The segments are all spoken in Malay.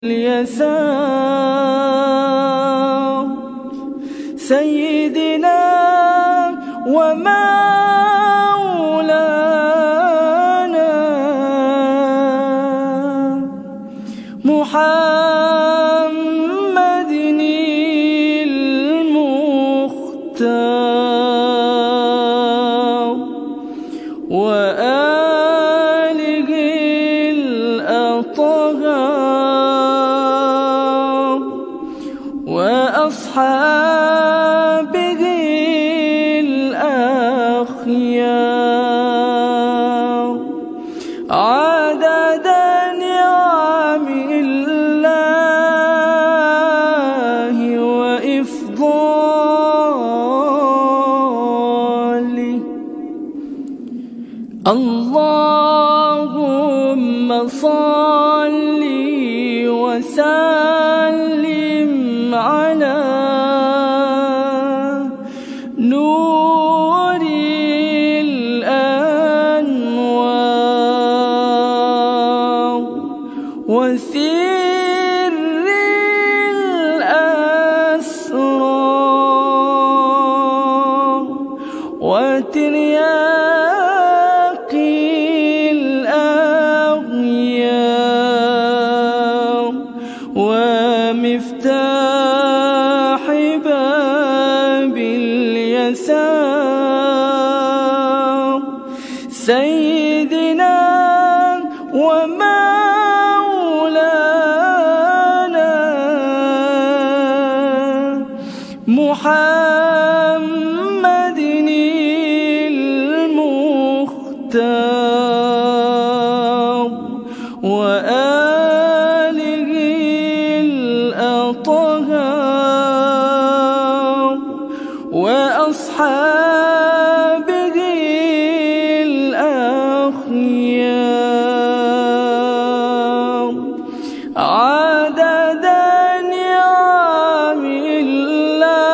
اليسار سيدنا ومولانا محمد المختار وآله الأطهار وأصحابه الأخيار عدد نعم الله وإفضاله. اللهم صل وسلم على نور الأنوار وسر الأسرار وترياق الأغيار ومفتاح باب اليسار سيدنا ومولانا محمد المختار وآله الأطهار وأصحابه الأخيار عدد نعم الله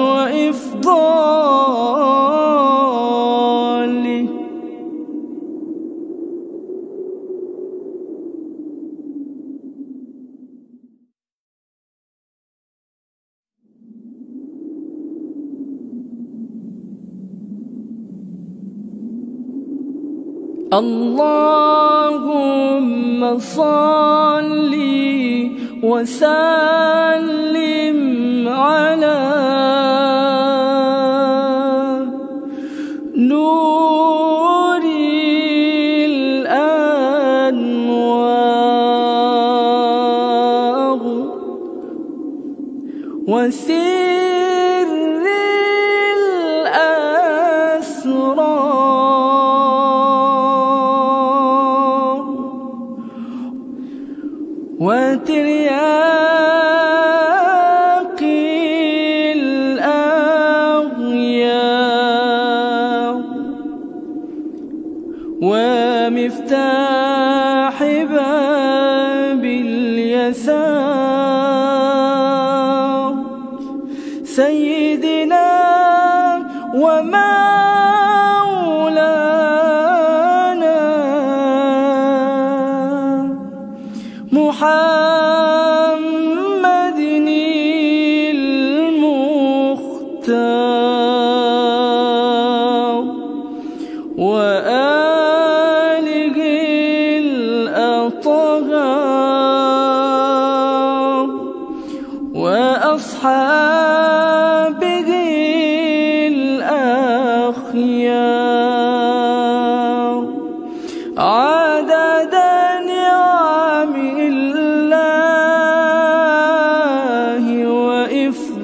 وإفضاله. اللهم صل وسلم على نور الأنوار وسر الأسرار وترياق الأغيار ومفتاح باب اليسار سيدنا ومولانا محمد المختار وآله الأطهار وأصحابه الأخيار عدد نعم الله وإفضاله.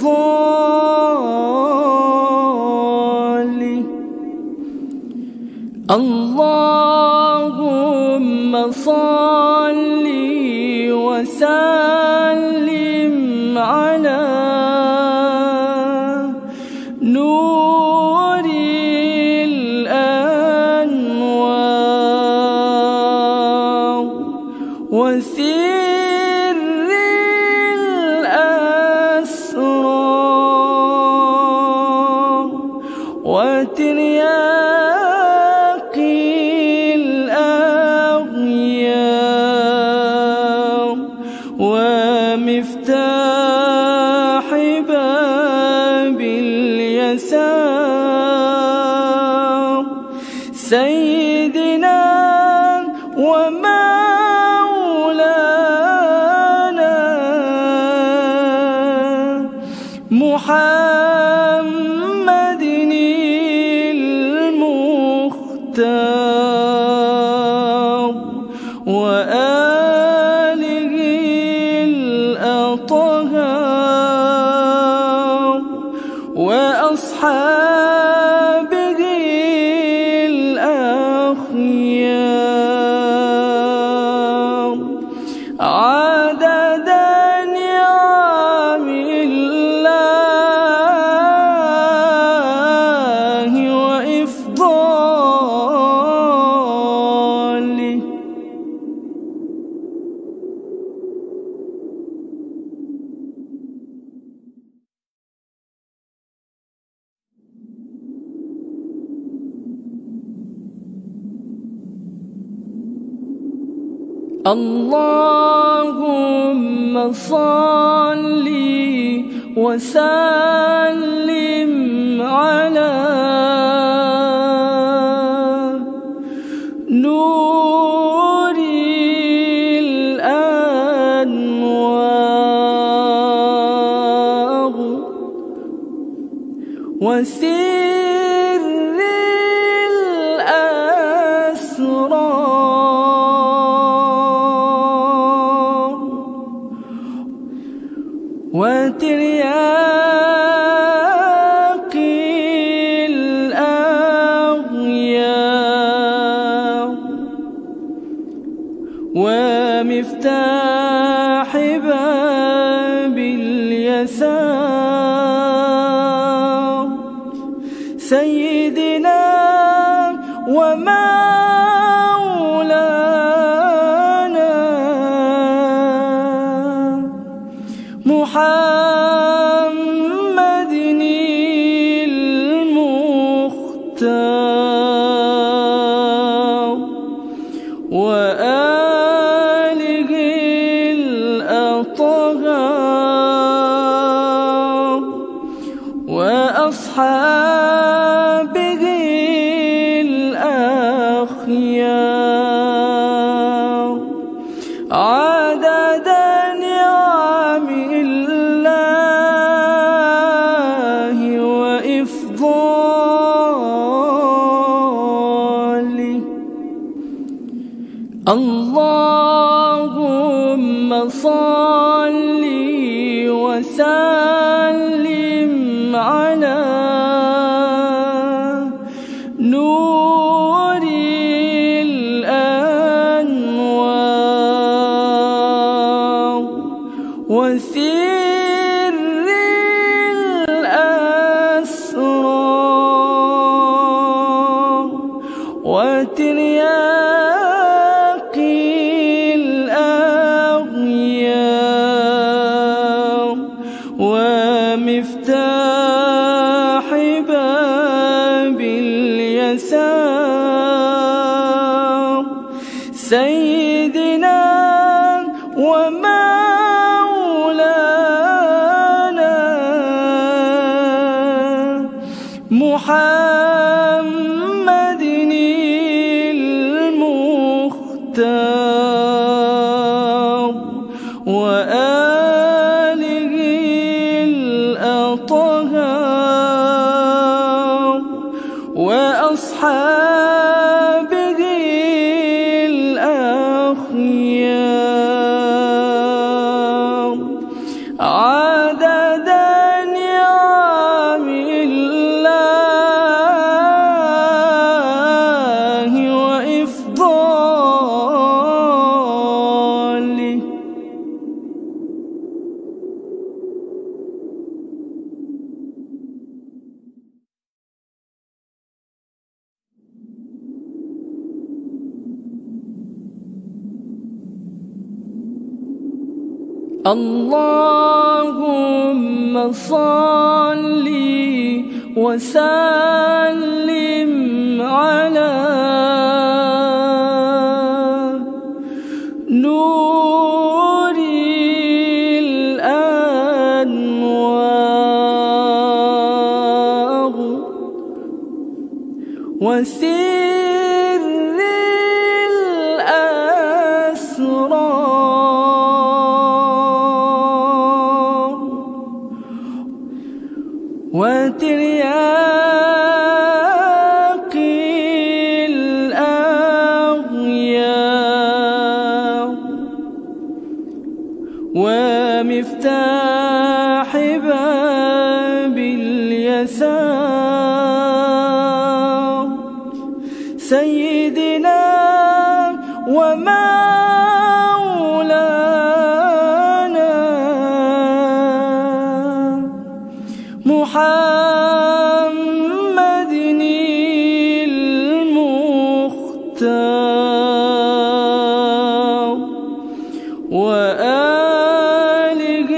اللهم صل وسلم على نور الأنوار وسر الأسرار وترياق الأغيار ومولانا محمد المختار وآله الأطهار وأصحابه الأخيار عدد نعم الله وإفضاله. اللهم صل وسلم على نور الأنوار وسر الأسرار وترياق الأغيار ومفتاح باب اليسار سيدنا ومولانا محمد المختار وآله الأطهار وأصحابه الأخيار عدد نعم الله وإفضاله. اللهم صل وسلم على نور الأنوار وسر الأسرار وترياق الأغيار ومفتاح باب اليسار سيدنا ومولانا محمد المختار وآله الأطهار وأصحابه الأخيار عدد نعم الله وإفضاله. اللهم صل وسلم على نور الأنوار وسر الأسرار وترياق الأغيار ومفتاح باب اليسار سيدنا ومولانا محمد المختار وآله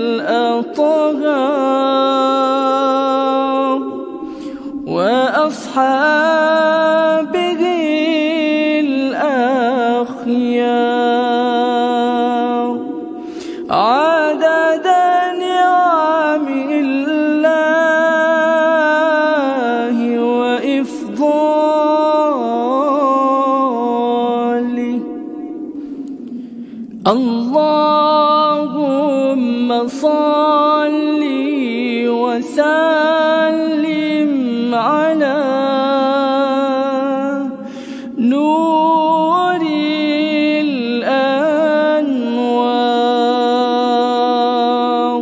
الأطهار وأصحابه الأخيار عدد نعم الله وإفضاله اللهم صل وسلم على نور الأنوار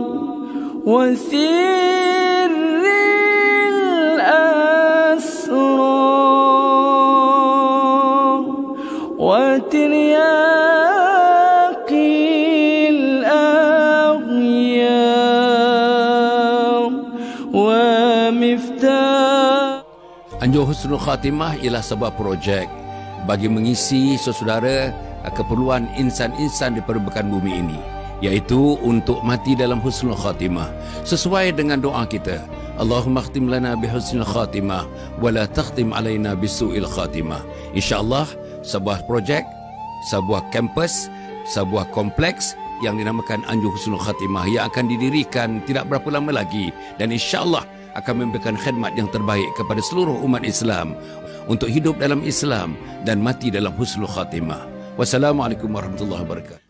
وسر الأسرار وترياق الأغيار ومفتاح. Anjur Husnul Khatimah ialah sebuah projek bagi mengisi saudara keperluan insan-insan di permukaan bumi ini, iaitu untuk mati dalam Husnul Khatimah sesuai dengan doa kita, Allahumma khtim lana bi husnul khatimah wa la takhtim alaina bisu'il khatimah. InsyaAllah sebuah projek, sebuah kampus, sebuah kompleks yang dinamakan Anjur Husnul Khatimah yang akan didirikan tidak berapa lama lagi, dan insyaAllah akan memberikan khidmat yang terbaik kepada seluruh umat Islam untuk hidup dalam Islam dan mati dalam husnul khatimah. Wassalamualaikum warahmatullahi wabarakatuh.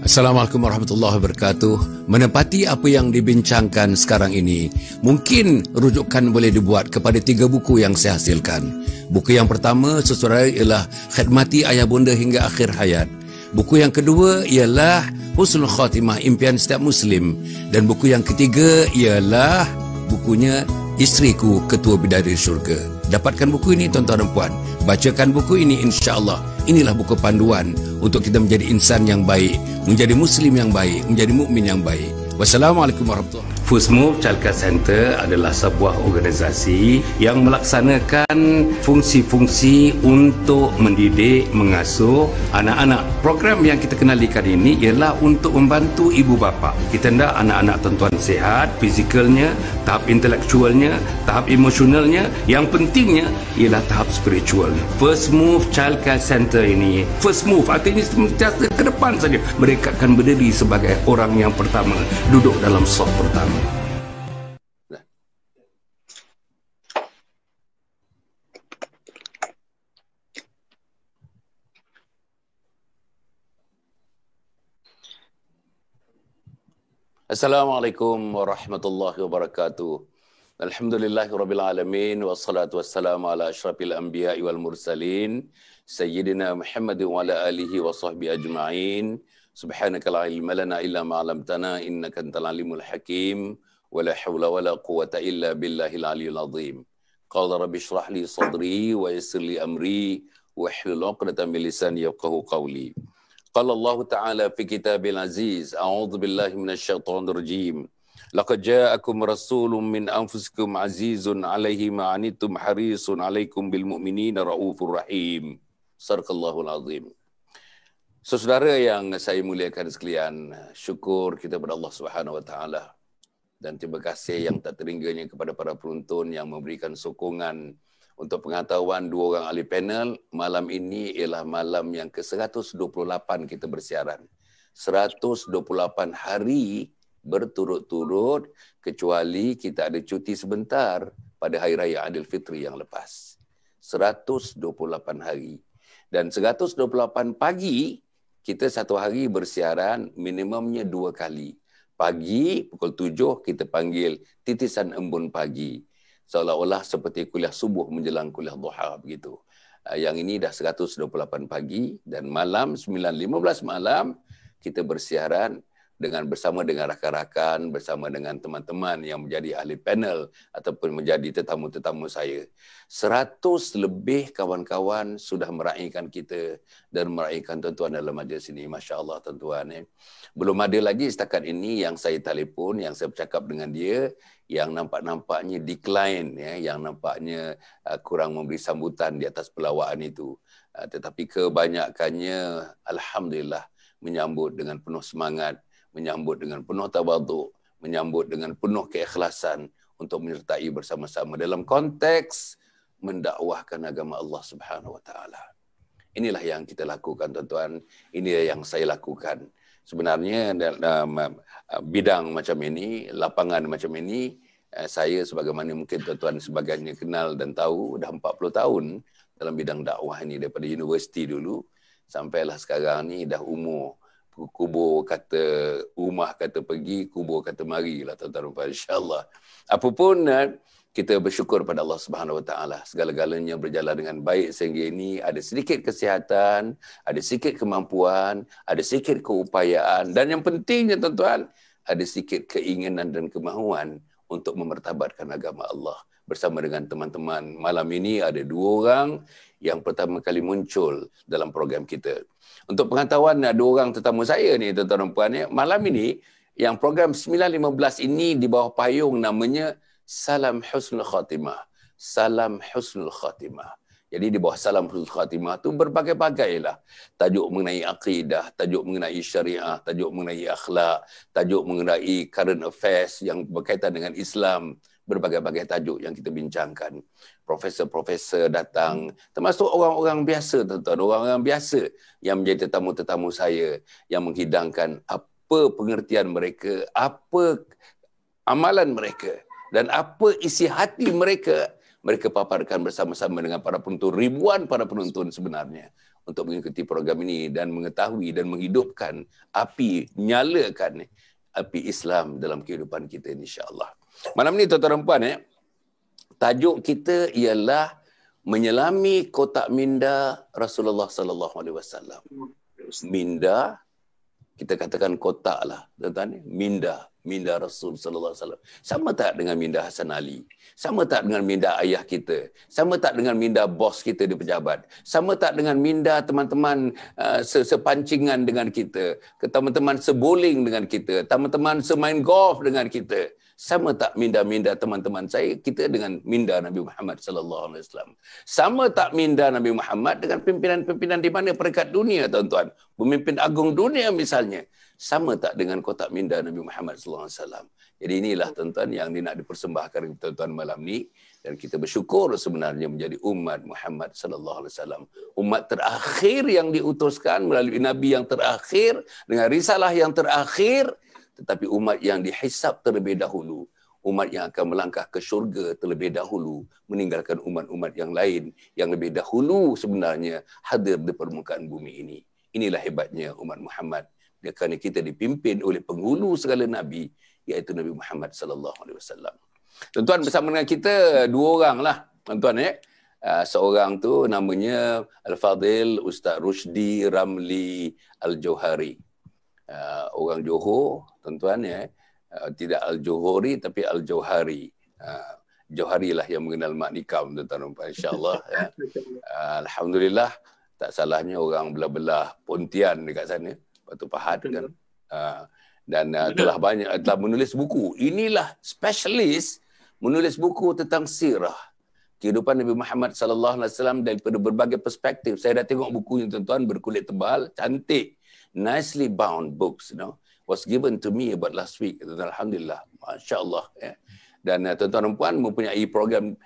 Assalamualaikum warahmatullahi wabarakatuh. Menepati apa yang dibincangkan sekarang ini, mungkin rujukan boleh dibuat kepada 3 buku yang saya hasilkan. Buku yang pertama, saudara, ialah Khidmati Ayah Bunda Hingga Akhir Hayat. Buku yang kedua ialah Husnul Khatimah, Impian Setiap Muslim. Dan buku yang ketiga ialah bukunya Isteriku Ketua Bidadari Syurga. Dapatkan buku ini tuan-tuan dan puan. Bacakan buku ini, insya-Allah. Inilah buku panduan untuk kita menjadi insan yang baik, menjadi muslim yang baik, menjadi mukmin yang baik. Wassalamualaikum warahmatullahi wabarakatuh. First Move Childcare Center adalah sebuah organisasi yang melaksanakan fungsi-fungsi untuk mendidik, mengasuh anak-anak. Program yang kita kenalikan ini ialah untuk membantu ibu bapa. Kita hendak anak-anak tuan-tuan sihat, fizikalnya, tahap intelektualnya, tahap emosionalnya, yang pentingnya ialah tahap spiritualnya. First Move Childcare Center ini, First Move artinya sentiasa ke depan saja. Mereka akan berdiri sebagai orang yang pertama, duduk dalam saf pertama. Assalamualaikum warahmatullahi wabarakatuh. Alhamdulillahirabbil alamin wassalatu wassalamu ala asyrafil anbiya'i wal mursalin sayyidina Muhammadin wa ala alihi wa sahbihi ajma'in. Subhanaka la ilma lana illa ma 'allamtana innaka antal alimul hakim wa la haula wa la quwwata illa billahil aliyyil azim. Qala rabbi shrah li sadri wa yassir li amri wa hlul 'uqdatam min lisani yafqahu qawli. Qala Allah Ta'ala fi kitabil aziz, a'udzu billahi minasyaitonir rajim. Laqad ja'akum rasulun min anfusikum azizun 'alaihi ma 'anittum harisun 'alaikum bil mu'minina raufur rahim. Sadaqallahul azim. Saudara yang saya muliakan sekalian, syukur kita kepada Allah Subhanahu wa taala dan terima kasih yang tak terhingganya kepada para penonton yang memberikan sokongan. Untuk pengetahuan, 2 orang ahli panel, malam ini ialah malam yang ke-128 kita bersiaran. 128 hari berturut-turut, kecuali kita ada cuti sebentar pada Hari Raya Aidilfitri yang lepas. 128 hari. Dan 128 pagi, kita satu hari bersiaran minimumnya 2 kali. Pagi pukul 7 kita panggil titisan embun pagi. Seolah-olah seperti kuliah subuh menjelang kuliah duha begitu. Yang ini dah 128 pagi dan malam 9.15 malam kita bersiaran bersama dengan rakan-rakan, bersama dengan teman-teman yang menjadi ahli panel ataupun menjadi tetamu-tetamu saya. 100 lebih kawan-kawan sudah meraihkan kita dan meraihkan tuan-tuan dalam majlis ini. Masya Allah tuan-tuan. Belum ada lagi setakat ini yang saya telefon, yang saya bercakap dengan dia, yang nampak-nampaknya decline, yang nampaknya kurang memberi sambutan di atas pelawaan itu. Tetapi kebanyakannya Alhamdulillah menyambut dengan penuh semangat, menyambut dengan penuh tawaduk, menyambut dengan penuh keikhlasan untuk menyertai bersama-sama dalam konteks mendakwahkan agama Allah Subhanahu Wa Taala. Inilah yang kita lakukan tuan-tuan, inilah yang saya lakukan. Sebenarnya dalam bidang macam ini, lapangan macam ini, saya sebagaimana mungkin tuan-tuan sebagainya kenal dan tahu, dah 40 tahun dalam bidang dakwah ini daripada universiti dulu, sampailah sekarang ni dah umur kubur kata rumah kata pergi, kubur kata mari lah tuan-tuan, insya-Allah. Apapun kita bersyukur pada Allah Subhanahu Wa Taala, segala-galanya berjalan dengan baik sehingga ini, ada sedikit kesihatan, ada sedikit kemampuan, ada sedikit keupayaan dan yang pentingnya tuan-tuan, ada sedikit keinginan dan kemahuan untuk memertabatkan agama Allah. Bersama dengan teman-teman malam ini ada 2 orang yang pertama kali muncul dalam program kita. Untuk pengetahuan 2 orang tetamu saya ni tuan-tuan dan puan, malam ini yang program 9.15 ini di bawah payung namanya Salam Husnul Khatimah. Salam Husnul Khatimah. Jadi di bawah Salam Husnul Khatimah tu berbagai-bagai lah. Tajuk mengenai akidah, tajuk mengenai syariah, tajuk mengenai akhlak, tajuk mengenai current affairs yang berkaitan dengan Islam. Berbagai-bagai tajuk yang kita bincangkan. Profesor-profesor datang, termasuk orang-orang biasa, tuan-tuan, orang-orang biasa yang menjadi tetamu-tetamu saya, yang menghidangkan apa pengertian mereka, apa amalan mereka, dan apa isi hati mereka. Mereka paparkan bersama-sama dengan para penonton, ribuan para penonton sebenarnya, untuk mengikuti program ini dan mengetahui dan menghidupkan api, nyalakan api Islam dalam kehidupan kita, insya-Allah. Malam ni tuan-tuan dan puan, tajuk kita ialah menyelami kotak minda Rasulullah sallallahu alaihi wasallam. Minda, kita katakan kotak lah, tuan-tuan, minda Rasul sallallahu alaihi wasallam. Sama tak dengan minda Hasan Ali? Sama tak dengan minda ayah kita? Sama tak dengan minda bos kita di pejabat? Sama tak dengan minda teman-teman sepancingan dengan kita? Teman-teman seboling dengan kita? Teman-teman semain golf dengan kita? Sama tak minda-minda teman-teman saya, kita dengan minda Nabi Muhammad sallallahu alaihi wasallam? Sama tak minda Nabi Muhammad dengan pimpinan-pimpinan di mana peringkat dunia, tuan-tuan? Pemimpin agung dunia misalnya. Sama tak dengan kotak minda Nabi Muhammad sallallahu alaihi wasallam? Jadi inilah tuan-tuan yang nak dipersembahkan kepada tuan-tuan malam ni, dan kita bersyukur sebenarnya menjadi umat Muhammad sallallahu alaihi wasallam, umat terakhir yang diutuskan melalui nabi yang terakhir dengan risalah yang terakhir, tetapi umat yang dihisab terlebih dahulu, umat yang akan melangkah ke syurga terlebih dahulu, meninggalkan umat-umat yang lain yang lebih dahulu sebenarnya hadir di permukaan bumi ini. Inilah hebatnya umat Muhammad, kerana kita dipimpin oleh penghulu segala nabi, iaitu Nabi Muhammad sallallahu alaihi wasallam. Tuan-tuan, bersama dengan kita 2 orang lah, tuan-tuan. Seorang tu namanya Al-Fadhil Ustaz Rushdi Ramli Al-Johari. Orang Johor, tuan-tuan, tidak Al-Johori tapi Al-Johari. Johari lah yang mengenal mak nikam, tuan-tuan, insya-Allah. Alhamdulillah, tak salahnya orang belah-belah Pontian dekat sana, Batu Pahat kan. Dan telah menulis buku. Inilah spesialis menulis buku tentang sirah kehidupan Nabi Muhammad sallallahu alaihi wasallam daripada berbagai perspektif. Saya dah tengok bukunya, tuan-tuan, berkulit tebal, cantik, nicely bound books, was given to me about last week. Alhamdulillah, masya-Allah. Dan tuan-tuan dan puan mempunyai program,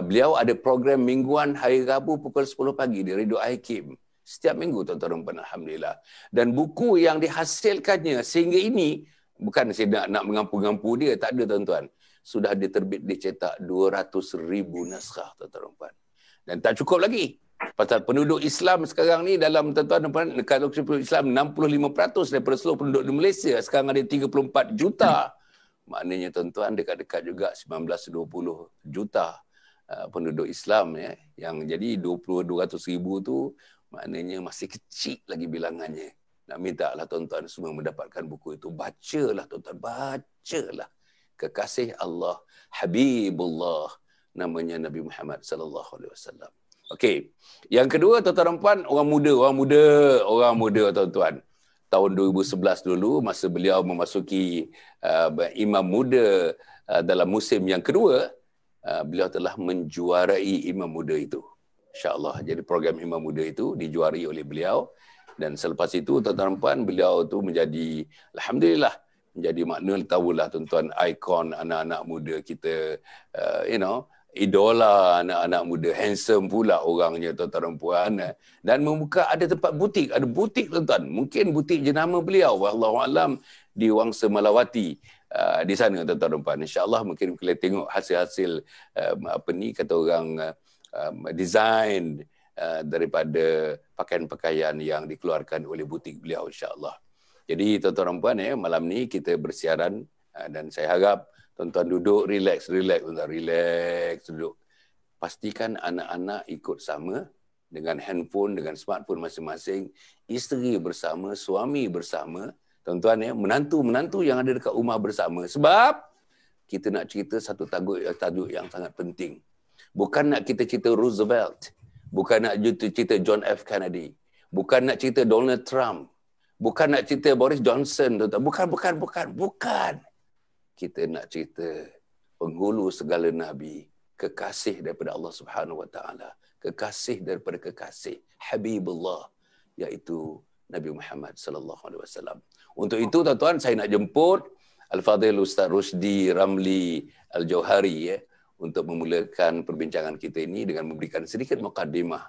beliau ada program mingguan hari Rabu pukul 10 pagi di Radio Hakim. Setiap minggu, tuan-tuan dan puan, alhamdulillah. Dan buku yang dihasilkannya sehingga ini, bukan saya nak mengampu-ngampu dia, tak ada, tuan-tuan. Sudah diterbit, dicetak 200,000 naskah, tuan-tuan dan puan. Dan tak cukup lagi. Pasal penduduk Islam sekarang ni dalam tuan-tuan, kalau penduduk Islam 65% daripada seluruh penduduk di Malaysia sekarang ada 34 juta. Maknanya tuan-tuan dekat-dekat juga 19-20 juta penduduk Islam ya. Yang jadi 200,000 tu maknanya masih kecil lagi bilangannya. Nak minta lah tuan-tuan semua mendapatkan buku itu. Bacalah tuan-tuan, bacalah. Kekasih Allah, Habibullah, namanya Nabi Muhammad sallallahu alaihi wasallam. Okey. Yang kedua tuan-tuan dan puan, orang muda tuan-tuan. Tahun 2011 dulu masa beliau memasuki imam muda dalam musim yang kedua, beliau telah menjuarai imam muda itu. Insya-Allah. Jadi program imam muda itu dijuarai oleh beliau dan selepas itu tuan-tuan dan puan, beliau tu menjadi alhamdulillah menjadi makna tahulah tuan-tuan ikon anak-anak muda kita, idola anak-anak muda, handsome pula orangnya tuan-tuan dan puan, dan membuka ada tempat butik, ada butik tuan-tuan, mungkin butik jenama beliau wallahu alam di Wangsa Malawati di sana tuan-tuan dan puan. Insya-Allah mungkin kita tengok hasil-hasil kata orang design daripada pakaian-pakaian yang dikeluarkan oleh butik beliau insya-Allah. Jadi tuan-tuan dan puan malam ni kita bersiaran dan saya harap tuan-tuan duduk relax duduk. Pastikan anak-anak ikut sama dengan handphone, dengan smartphone masing-masing, isteri bersama, suami bersama, tuan-tuan menantu-menantu yang ada dekat rumah bersama. Sebab kita nak cerita satu tajuk yang sangat penting. Bukan nak kita cerita Roosevelt, bukan nak cerita John F. Kennedy, bukan nak cerita Donald Trump, bukan nak cerita Boris Johnson, tuan-tuan. Bukan. Kita nak cerita penghulu segala nabi, kekasih daripada Allah Subhanahu Wa Taala, kekasih daripada kekasih, Habibullah, iaitu Nabi Muhammad sallallahu alaihi wasallam. Untuk itu tuan-tuan, saya nak jemput Al-Fadhil Ustaz Rusdi Ramli Al-Jauhari untuk memulakan perbincangan kita ini dengan memberikan sedikit mukadimah,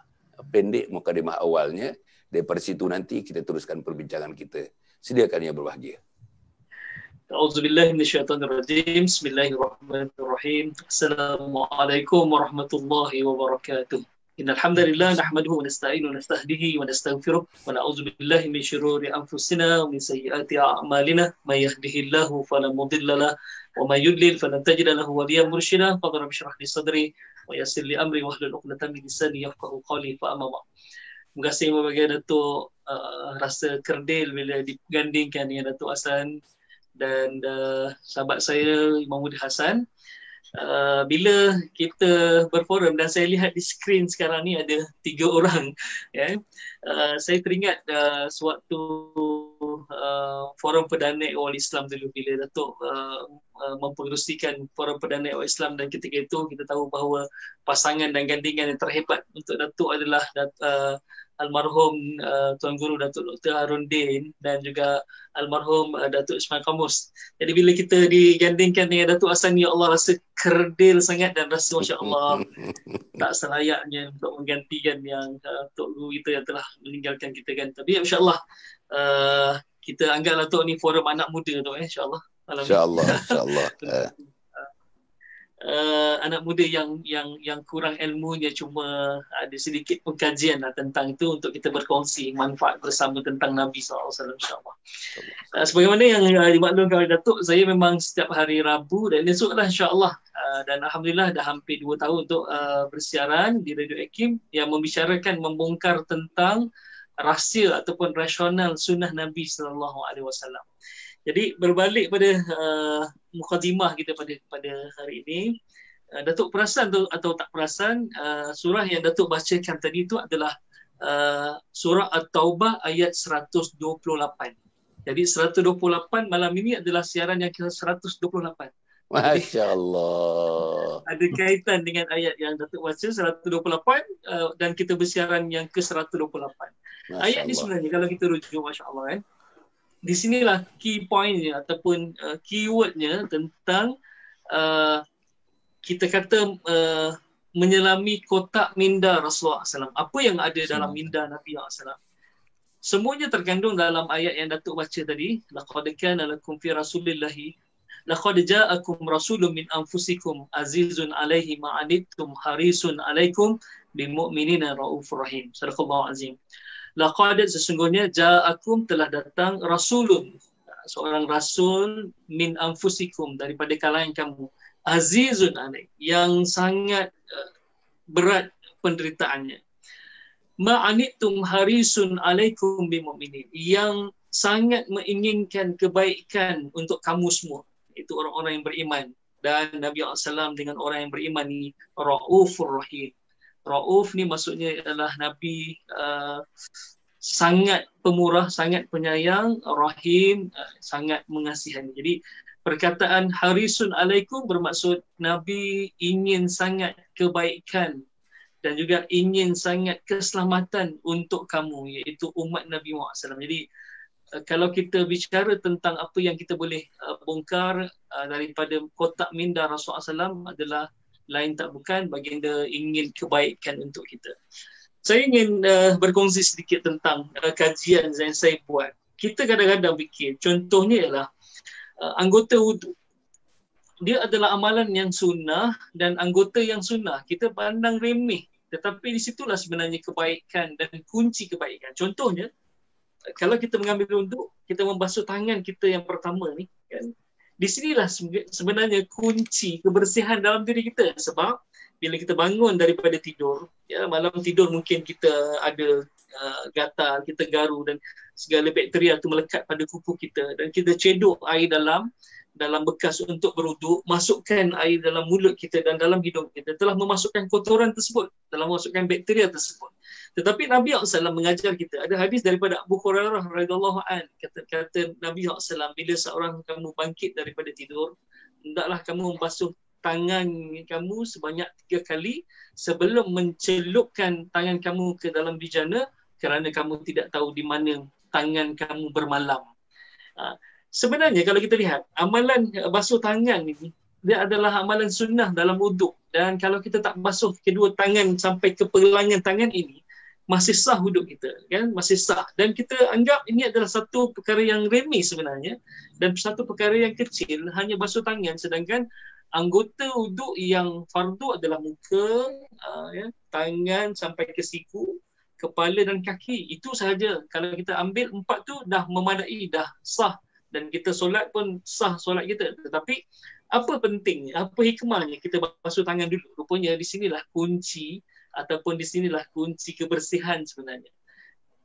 pendek mukadimah awalnya. Daripada situ nanti kita teruskan perbincangan kita. Sediakan yang berbahagia. A'udzubillahi minasyaitonirrajim. Bismillahirrahmanirrahim. Assalamualaikum warahmatullahi wabarakatuh. Innal hamdalillah nahmaduhu wa nasta'inuhu wa nastahdihi wa nastaghfiruh wa na'udzu billahi min shururi anfusina wa min sayyiati a'malina may yahdihillahu fala mudilla lahu wa may yudlil falan tajida lahu waliyyan mursyida. Fadhkur bishrah li sadri wa yassir li amri wahlul 'uqdatam min lisani yafqahu qawli fa amma ba'd. Terima kasih kepada Datuk rasa kerdil bila digandingkan dengan Datuk Hassan dan sahabat saya Imam Muda Hassan. Bila kita berforum dan saya lihat di skrin sekarang ni ada 3 orang, saya teringat sewaktu forum perdana awal Islam dulu bila Datuk mempengerusikan forum perdana awal Islam, dan ketika itu kita tahu bahawa pasangan dan gandingan yang terhebat untuk Datuk adalah almarhum Tuan Guru Datuk Dr. Harun Din dan juga almarhum Datuk Ismail Kamus. Jadi bila kita digandingkan dengan Datuk Hassan, ya Allah, rasa kerdil sangat dan rasa Masya Allah tak selayaknya untuk menggantikan yang Tok Guru kita yang telah meninggalkan kita kan. Tapi Masya Allah kita anggaplah Tok ni forum anak muda Tok Insya Allah. Insya Allah. Anak muda yang kurang ilmunya, cuma ada sedikit pengkajian tentang itu untuk kita berkongsi manfaat bersama tentang Nabi SAW insyaAllah. Sebagaimana yang dimaklumkan oleh Datuk, saya memang setiap hari Rabu dan esoklah insyaAllah, dan Alhamdulillah dah hampir 2 tahun untuk bersiaran di Radio Hakim yang membicarakan, membongkar tentang rahsia ataupun rasional sunnah Nabi SAW. Jadi berbalik pada mukadimah kita pada hari ini, Datuk perasan atau tak perasan, surah yang Datuk bacakan tadi itu adalah surah At-Taubah ayat 128. Jadi 128 malam ini adalah siaran yang ke-128. Masya Allah. Ada kaitan dengan ayat yang Datuk baca 128 dan kita bersiaran yang ke-128. Ayat ni sebenarnya kalau kita rujuk, Masya Allah di sinilah key pointnya ataupun keywordnya tentang kita kata menyelami kotak minda Rasulullah SAW. Apa yang ada dalam minda Nabi SAW? Semuanya terkandung dalam ayat yang Datuk baca tadi. Laqad kana lakum fi rasulillahi laqad ja'akum rasulun min anfusikum azizun alaihi ma anittum harisun alaikum bil mu'minina raufur rahim. Sadaqallahu azim. Laqad sesungguhnya ja'akum telah datang rasulun, seorang rasul min anfusikum daripada kalangan kamu, azizun alaih, yang sangat berat penderitaannya, ma'anitum harisun alaikum bil mu'minin, yang sangat menginginkan kebaikan untuk kamu semua, itu orang-orang yang beriman. Dan Nabi SAW dengan orang yang beriman ni raufur rahim. Rauf ni maksudnya adalah Nabi sangat pemurah, sangat penyayang, rahim, sangat mengasihani. Jadi perkataan harisun alaikum bermaksud Nabi ingin sangat kebaikan dan juga ingin sangat keselamatan untuk kamu, iaitu umat Nabi Muhammad SAW. Jadi kalau kita bicara tentang apa yang kita boleh bongkar daripada kotak minda Rasulullah SAW adalah lain tak bukan baginda ingin kebaikan untuk kita. Saya ingin berkongsi sedikit tentang kajian yang saya buat. Kita kadang-kadang fikir, contohnya ialah anggota wuduk. Dia adalah amalan yang sunnah dan anggota yang sunnah kita pandang remeh. Tetapi di situlah sebenarnya kebaikan dan kunci kebaikan. Contohnya, kalau kita mengambil wuduk, kita membasuh tangan kita yang pertama ni, kan? Di sinilah sebenarnya kunci kebersihan dalam diri kita. Sebab bila kita bangun daripada tidur, ya, malam tidur mungkin kita ada gatal, kita garu dan segala bakteria tu melekat pada kuku kita, dan kita cedok air dalam bekas untuk berwuduk, masukkan air dalam mulut kita dan dalam hidung kita, telah memasukkan kotoran tersebut, telah memasukkan bakteria tersebut. Tetapi Nabi SAW mengajar kita, ada hadis daripada Abu Hurairah radhiyallahu an, kata Nabi SAW, bila seorang kamu bangkit daripada tidur, hendaklah kamu membasuh tangan kamu sebanyak 3 kali sebelum mencelupkan tangan kamu ke dalam bijana, kerana kamu tidak tahu di mana tangan kamu bermalam. Sebenarnya kalau kita lihat, amalan basuh tangan ini, dia adalah amalan sunnah dalam wuduk. Dan kalau kita tak basuh kedua tangan sampai ke pergelangan tangan ini, masih sah wuduk kita, kan? Masih sah. Dan kita anggap ini adalah satu perkara yang remeh sebenarnya, dan satu perkara yang kecil, hanya basuh tangan. Sedangkan anggota wuduk yang fardu adalah muka, tangan sampai ke siku, kepala dan kaki. Itu sahaja. Kalau kita ambil 4 tu dah memadai, dah sah. Dan kita solat pun sah solat kita. Tetapi apa pentingnya, apa hikmahnya kita basuh tangan dulu? Rupanya di sinilah kunci, ataupun di sinilah kunci kebersihan sebenarnya.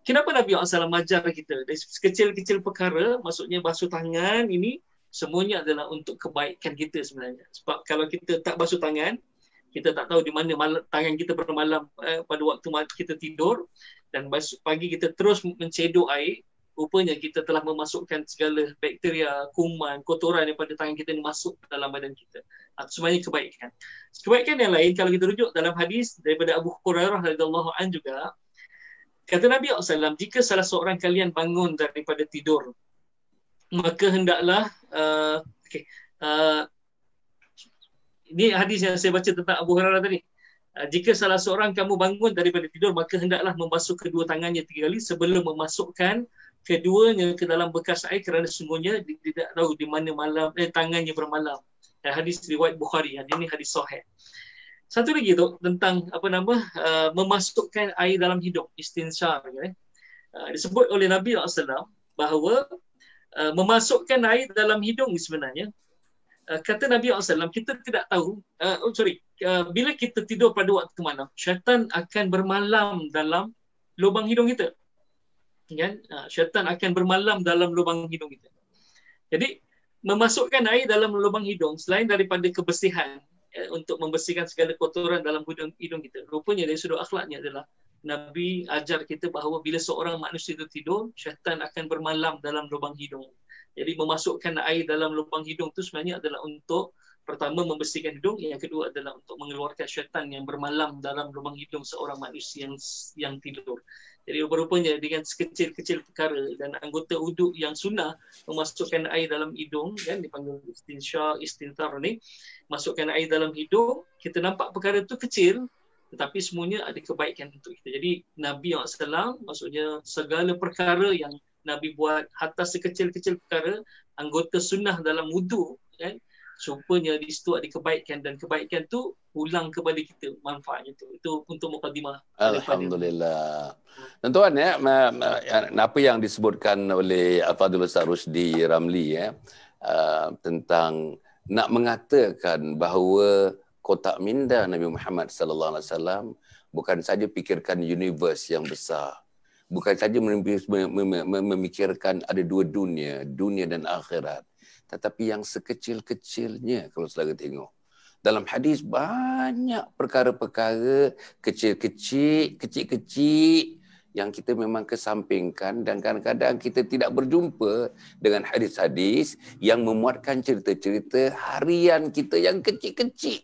Kenapa Nabi SAW ajar kita? Dari sekecil-kecil perkara, maksudnya basuh tangan ini, semuanya adalah untuk kebaikan kita sebenarnya. Sebab kalau kita tak basuh tangan, kita tak tahu di mana tangan kita bermalam pada waktu kita tidur, dan pagi kita terus mencedok air, rupanya kita telah memasukkan segala bakteria, kuman, kotoran daripada tangan kita ni masuk dalam badan kita. Semuanya kebaikan. Kebaikan yang lain, kalau kita rujuk dalam hadis daripada Abu Hurairah radhiyallahu an juga, kata Nabi SAW, jika salah seorang kalian bangun daripada tidur, maka hendaklah ini hadis yang saya baca tentang Abu Hurairah tadi. Jika salah seorang kamu bangun daripada tidur, maka hendaklah membasuh kedua tangannya 3 kali sebelum memasukkan keduanya ke dalam bekas air, kerana sungguhnya dia tidak tahu di mana tangannya bermalam. Hadis riwayat Bukhari. Ini hadis sahih. Satu lagi tu tentang memasukkan air dalam hidung, istinsyar. Disebut oleh Nabi SAW bahawa memasukkan air dalam hidung sebenarnya, kata Nabi SAW, kita tidak tahu, bila kita tidur pada waktu malam, syaitan akan bermalam dalam lubang hidung kita. Kan? Syaitan akan bermalam dalam lubang hidung kita. Jadi memasukkan air dalam lubang hidung, selain daripada kebersihan, untuk membersihkan segala kotoran dalam hidung kita, rupanya dari sudut akhlaknya adalah Nabi ajar kita bahawa bila seorang manusia itu tidur, syaitan akan bermalam dalam lubang hidung. Jadi memasukkan air dalam lubang hidung itu sebenarnya adalah untuk, pertama, membersihkan hidung, yang kedua adalah untuk mengeluarkan syaitan yang bermalam dalam lubang hidung seorang manusia yang tidur. Jadi rupanya dengan sekecil-kecil perkara dan anggota wuduk yang sunnah, memasukkan air dalam hidung, kan, dipanggil istintar ni, masukkan air dalam hidung, kita nampak perkara itu kecil, tetapi semuanya ada kebaikan untuk kita. Jadi Nabi SAW, maksudnya segala perkara yang Nabi buat, hatta sekecil-kecil perkara, anggota sunnah dalam wuduk, kan, rupanya di situ ada kebaikan, dan kebaikan tu pulang kepada kita manfaatnya tu. Itu untuk mukadimah daripada. Alhamdulillah. Tuan-tuan ya, apa yang disebutkan oleh Al-Fadhil Ustaz Rusdi Ramli ya, tentang nak mengatakan bahawa kotak minda Nabi Muhammad sallallahu alaihi wasallam bukan saja fikirkan universe yang besar. Bukan saja memikirkan ada dua dunia, dunia dan akhirat. Tetapi yang sekecil-kecilnya kalau saudara tengok. Dalam hadis banyak perkara-perkara kecil-kecil yang kita memang kesampingkan, dan kadang-kadang kita tidak berjumpa dengan hadis-hadis yang memuatkan cerita-cerita harian kita yang kecil-kecil.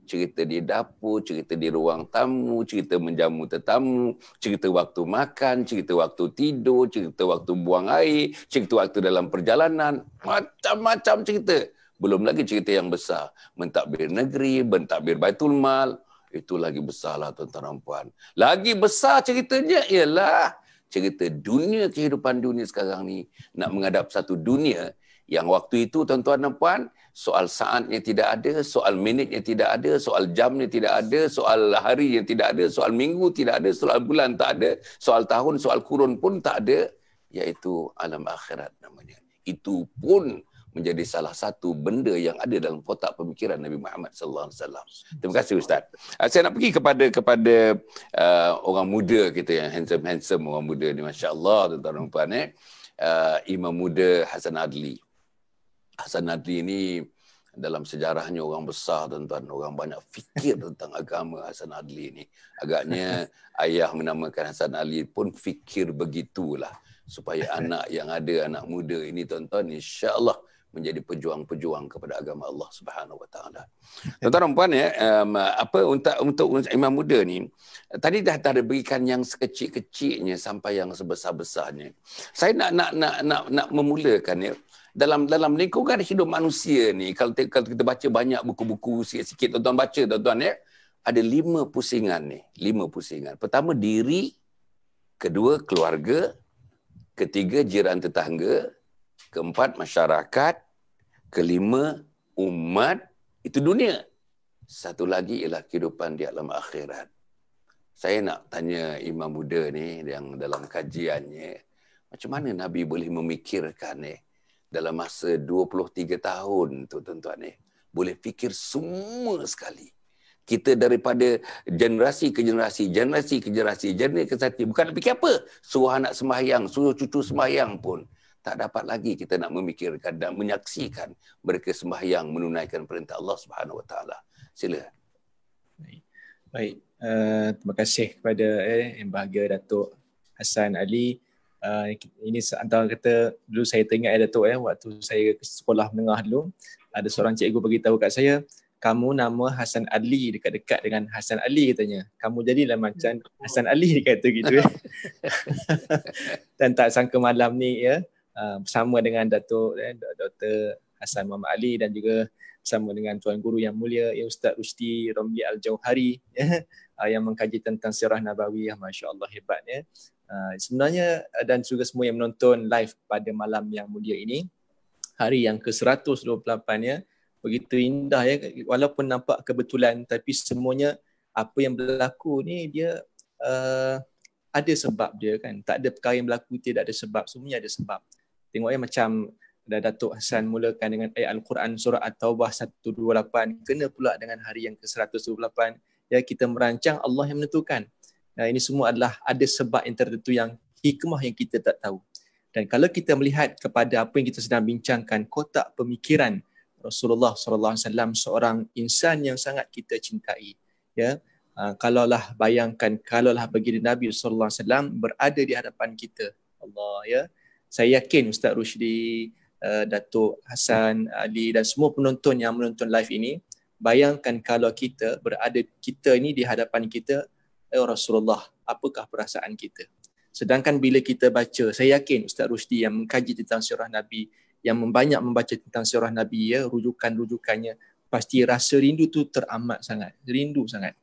Cerita di dapur, cerita di ruang tamu, cerita menjamu tetamu, cerita waktu makan, cerita waktu tidur, cerita waktu buang air, cerita waktu dalam perjalanan, macam-macam cerita. Belum lagi cerita yang besar, mentadbir negeri, mentadbir Baitul Mal, itu lagi besarlah tuan-tuan dan puan. Lagi besar ceritanya ialah cerita dunia, kehidupan dunia sekarang ni, nak menghadap satu dunia yang waktu itu tuan-tuan dan puan, soal saatnya tidak ada, soal minitnya tidak ada, soal jamnya tidak ada, soal hari yang tidak ada, soal minggu tidak ada, soal bulan tak ada, soal tahun, soal kurun pun tak ada, iaitu alam akhirat namanya. Itu pun menjadi salah satu benda yang ada dalam kotak pemikiran Nabi Muhammad sallallahu alaihi wasallam. Terima kasih Ustaz. Saya nak pergi kepada orang muda kita yang handsome orang muda ni, masya-Allah tuan-tuan dan puan Imam muda Hasan Adli. Hasan Adli ini dalam sejarahnya orang besar tuan-tuan, orang banyak fikir tentang agama. Hasan Adli ini agaknya ayah menamakan Hasan Adli pun fikir begitulah, supaya anak yang ada, anak muda ini tuan-tuan, insya-Allah menjadi pejuang-pejuang kepada agama Allah Subhanahu Wa Taala. Tuan-tuan dan puan ya, apa untuk imam muda ni, tadi dah berikan yang sekecil-kecilnya sampai yang sebesar-besarnya. Saya nak memulakan ya, dalam lingkungan hidup manusia ni, kalau kita baca banyak buku-buku sikit-sikit tuan-tuan baca tuan-tuan ya, ada 5 pusingan ni, 5 pusingan. Pertama diri, kedua keluarga, ketiga jiran tetangga, keempat masyarakat, kelima umat, itu dunia. Satu lagi ialah kehidupan di alam akhirat. Saya nak tanya imam muda ni yang dalam kajiannya, macam mana Nabi boleh memikirkan dalam masa 23 tahun tu tuan-tuan boleh fikir semua sekali. Kita daripada generasi ke generasi, bukan nak fikir apa? Suruh anak sembahyang, suruh cucu sembahyang pun tak dapat lagi kita nak memikirkan dan menyaksikan mereka sembahyang menunaikan perintah Allah Subhanahu Wa Taala. Sila. Baik. Terima kasih kepada Yang Bahagia Datuk Hasan Ali. Ini antara kata dulu saya teringat Datuk waktu saya ke sekolah menengah dulu, ada seorang cikgu bagi tahu kat saya, kamu nama Hasan Ali dekat-dekat dengan Hasan Ali katanya. Kamu jadilah macam Hasan Ali, dia kata gitu. Dan tak sangka malam ni bersama dengan Datuk Dr. Hasan Muhammad Ali dan juga bersama dengan Tuan Guru yang mulia Ustaz Rusdi Ramli Al-Jauhari yang mengkaji tentang sirah nabawiyah, masya-Allah hebat sebenarnya, dan juga semua yang menonton live pada malam yang mulia ini, hari yang ke-128 begitu indah walaupun nampak kebetulan, tapi semuanya apa yang berlaku ni dia ada sebab dia kan. Tak ada perkara yang berlaku tidak ada sebab, semuanya ada sebab. Tengok macam Datuk Hasan mulakan dengan ayat Al-Quran surah At-Taubah 128, kena pula dengan hari yang ke-128 kita merancang, Allah yang menentukan. Ini semua adalah ada sebab yang tertentu, yang hikmah yang kita tak tahu. Dan kalau kita melihat kepada apa yang kita sedang bincangkan, kotak pemikiran Rasulullah SAW, seorang insan yang sangat kita cintai. Kalaulah bayangkan, kalaulah baginda Nabi SAW berada di hadapan kita, Allah saya yakin Ustaz Rusdi, Datuk Hasan Ali dan semua penonton yang menonton live ini, bayangkan kalau kita ini di hadapan kita, Rasulullah, apakah perasaan kita? Sedangkan bila kita baca, saya yakin Ustaz Rusdi yang mengkaji tentang sirah Nabi, yang banyak membaca tentang sirah Nabi, rujukan-rujukannya, pasti rasa rindu tu teramat sangat, rindu sangat.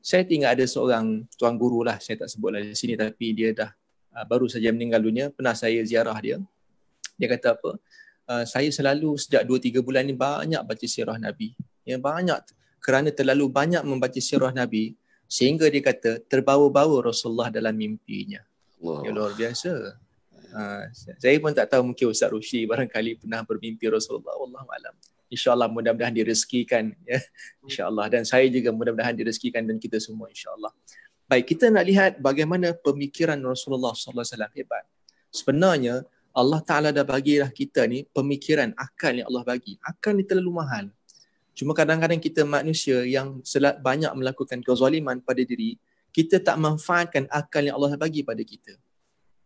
Saya ingat ada seorang tuan guru lah, saya tak sebutlah di sini, tapi dia dah baru saja meninggal dunia, pernah saya ziarah dia. Dia kata apa? saya selalu sejak 2-3 bulan ni banyak baca sirah Nabi. Ya, banyak kerana terlalu banyak membaca sirah Nabi sehingga dia kata terbawa-bawa Rasulullah dalam mimpinya. Ya, luar biasa. Saya pun tak tahu, mungkin Ustaz Rushdi barangkali pernah bermimpi Rasulullah, wallahualam. InsyaAllah mudah-mudahan direzekikan, ya. InsyaAllah, dan saya juga mudah-mudahan direzekikan dan kita semua insyaAllah. Baik, kita nak lihat bagaimana pemikiran Rasulullah SAW hebat. Sebenarnya Allah Ta'ala dah bagilah kita ni pemikiran, akal yang Allah bagi. Akal ni terlalu mahal. Cuma kadang-kadang kita manusia yang banyak melakukan kezaliman pada diri, kita tak manfaatkan akal yang Allah bagi pada kita.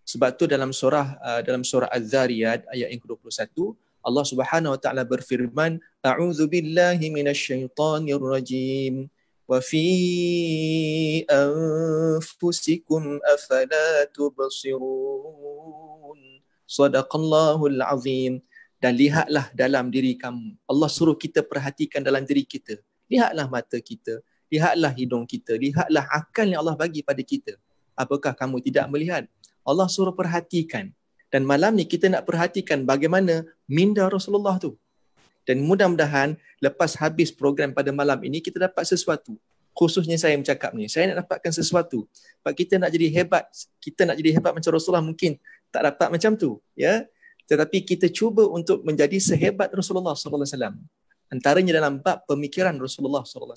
Sebab tu dalam surah Az-Zariyat ayat yang ke-21, Allah Subhanahu wa taala berfirman, a'udzu billahi minasyaitonir rajim wa fi anfusikum afala tubsirun. Sadaqallahul azim. Dan lihatlah dalam diri kamu. Allah suruh kita perhatikan dalam diri kita. Lihatlah mata kita, lihatlah hidung kita, lihatlah akal yang Allah bagi pada kita. Apakah kamu tidak melihat? Allah suruh perhatikan. Dan malam ni kita nak perhatikan bagaimana minda Rasulullah tu. Dan mudah-mudahan lepas habis program pada malam ini kita dapat sesuatu. Khususnya saya bercakap ni, saya nak dapatkan sesuatu. Sebab kita nak jadi hebat, kita nak jadi hebat macam Rasulullah mungkin tak dapat macam tu, ya. Tetapi kita cuba untuk menjadi sehebat Rasulullah SAW. Antaranya dalam bab pemikiran Rasulullah SAW.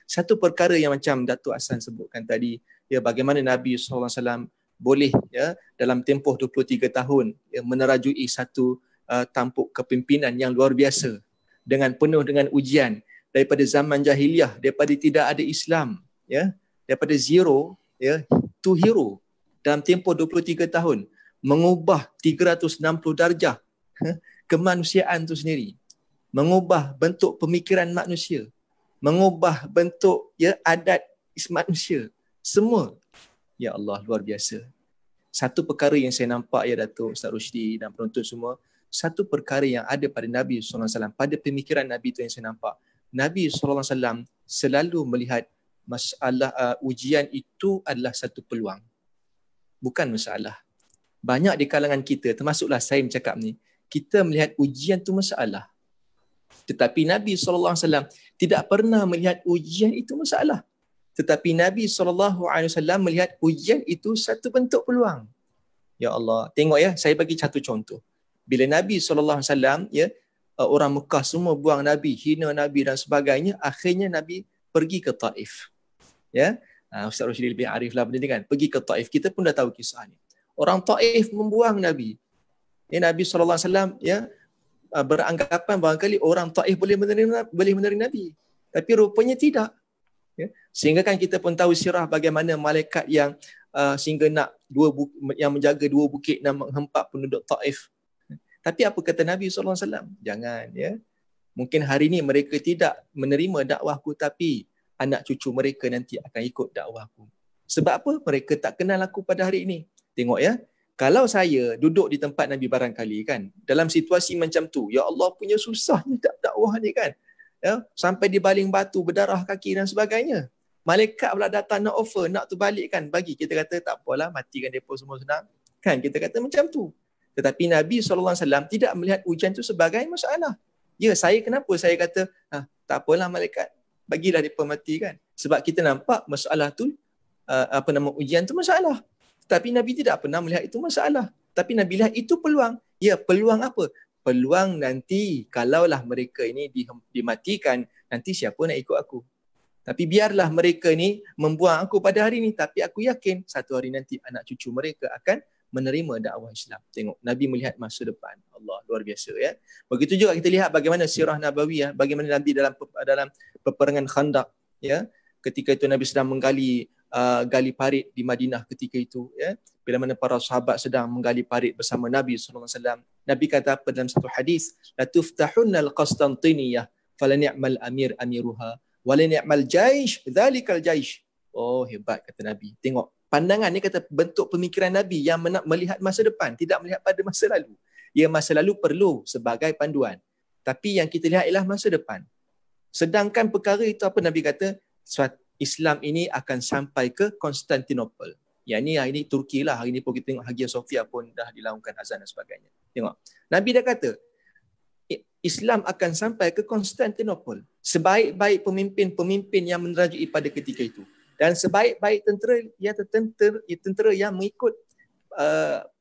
Satu perkara yang macam Datuk Hassan sebutkan tadi, ya, bagaimana Nabi SAW boleh, ya, dalam tempoh 23 tahun, ya, menerajui satu tampuk kepimpinan yang luar biasa dengan penuh dengan ujian daripada zaman jahiliah, daripada tidak ada Islam, ya, daripada zero, ya, to hero dalam tempoh 23 tahun, mengubah 360 darjah kemanusiaan itu sendiri, mengubah bentuk pemikiran manusia, mengubah bentuk, ya, adat manusia, semua. Ya Allah, luar biasa. Satu perkara yang saya nampak, ya Datuk, Ustaz Rushdi dan penonton semua, satu perkara yang ada pada Nabi SAW, pada pemikiran Nabi itu yang saya nampak, Nabi SAW selalu melihat masalah ujian itu adalah satu peluang, bukan masalah. Banyak di kalangan kita, termasuklah saya bercakap ni, kita melihat ujian itu masalah. Tetapi Nabi SAW tidak pernah melihat ujian itu masalah. Tetapi Nabi SAW melihat ujian itu satu bentuk peluang. Ya Allah, tengok ya, saya bagi satu contoh. Bila Nabi SAW, ya, orang Mekah semua buang Nabi, hina Nabi dan sebagainya, akhirnya Nabi pergi ke Taif. Ya, Ustaz Rushdi lebih arif lah benda ni kan. Pergi ke Taif, kita pun dah tahu kisah ni. Orang Taif membuang Nabi. Ya, Nabi SAW, ya, beranggapan barangkali orang Taif boleh menerima Nabi. Tapi rupanya tidak. Ya. Sehingga kan kita pun tahu sirah bagaimana malaikat yang sehingga nak yang menjaga dua bukit dan menghempak penduduk Taif. Tapi apa kata Nabi SAW? Jangan, ya. Mungkin hari ini mereka tidak menerima dakwahku, tapi anak cucu mereka nanti akan ikut dakwahku. Sebab apa? Mereka tak kenal aku pada hari ini. Tengok ya, kalau saya duduk di tempat Nabi barangkali kan, dalam situasi macam tu, ya Allah punya susahnya dakwah ni kan, ya, sampai dibaling batu, berdarah kaki dan sebagainya. Malaikat pula datang nak offer, nak tu balik kan, bagi. Kita kata tak apalah, matikan mereka semua senang. Kan, kita kata macam tu. Tetapi Nabi SAW tidak melihat ujian tu sebagai masalah. Ya, kenapa saya kata, tak apalah malaikat, bagilah mereka mati kan. Sebab kita nampak masalah tu, ujian tu masalah. Tapi Nabi tidak pernah melihat itu masalah. Tapi Nabi lihat itu peluang. Ya, peluang apa? Peluang nanti kalaulah mereka ini dimatikan, nanti siapa nak ikut aku? Tapi biarlah mereka ni membuang aku pada hari ini. Tapi aku yakin satu hari nanti anak cucu mereka akan menerima dakwah Islam. Tengok, Nabi melihat masa depan. Allah, luar biasa ya. Begitu juga kita lihat bagaimana sirah Nabawiyah, bagaimana Nabi dalam peperangan Khandaq, ya. Ketika itu Nabi sedang menggali gali parit di Madinah ketika itu, ya. Bila mana para sahabat sedang menggali parit bersama Nabi SAW. Nabi kata apa dalam satu hadis, la tuftahunna al-Qastantiniyah fala ni'mal amir amiruha wa la ni'mal jaish dzalikal jaish. Oh, hebat kata Nabi. Tengok, pandangan ni kata bentuk pemikiran Nabi yang melihat masa depan, tidak melihat pada masa lalu. Ya, masa lalu perlu sebagai panduan, tapi yang kita lihat ialah masa depan. Sedangkan perkara itu apa Nabi kata, Islam ini akan sampai ke Konstantinopel. Yang ni hari ni Turki lah. Hari ni pun kita tengok Hagia Sophia pun dah dilaungkan azan dan sebagainya. Tengok. Nabi dah kata, Islam akan sampai ke Konstantinopel. Sebaik-baik pemimpin-pemimpin yang menerajui pada ketika itu. Dan sebaik-baik tentera yang mengikut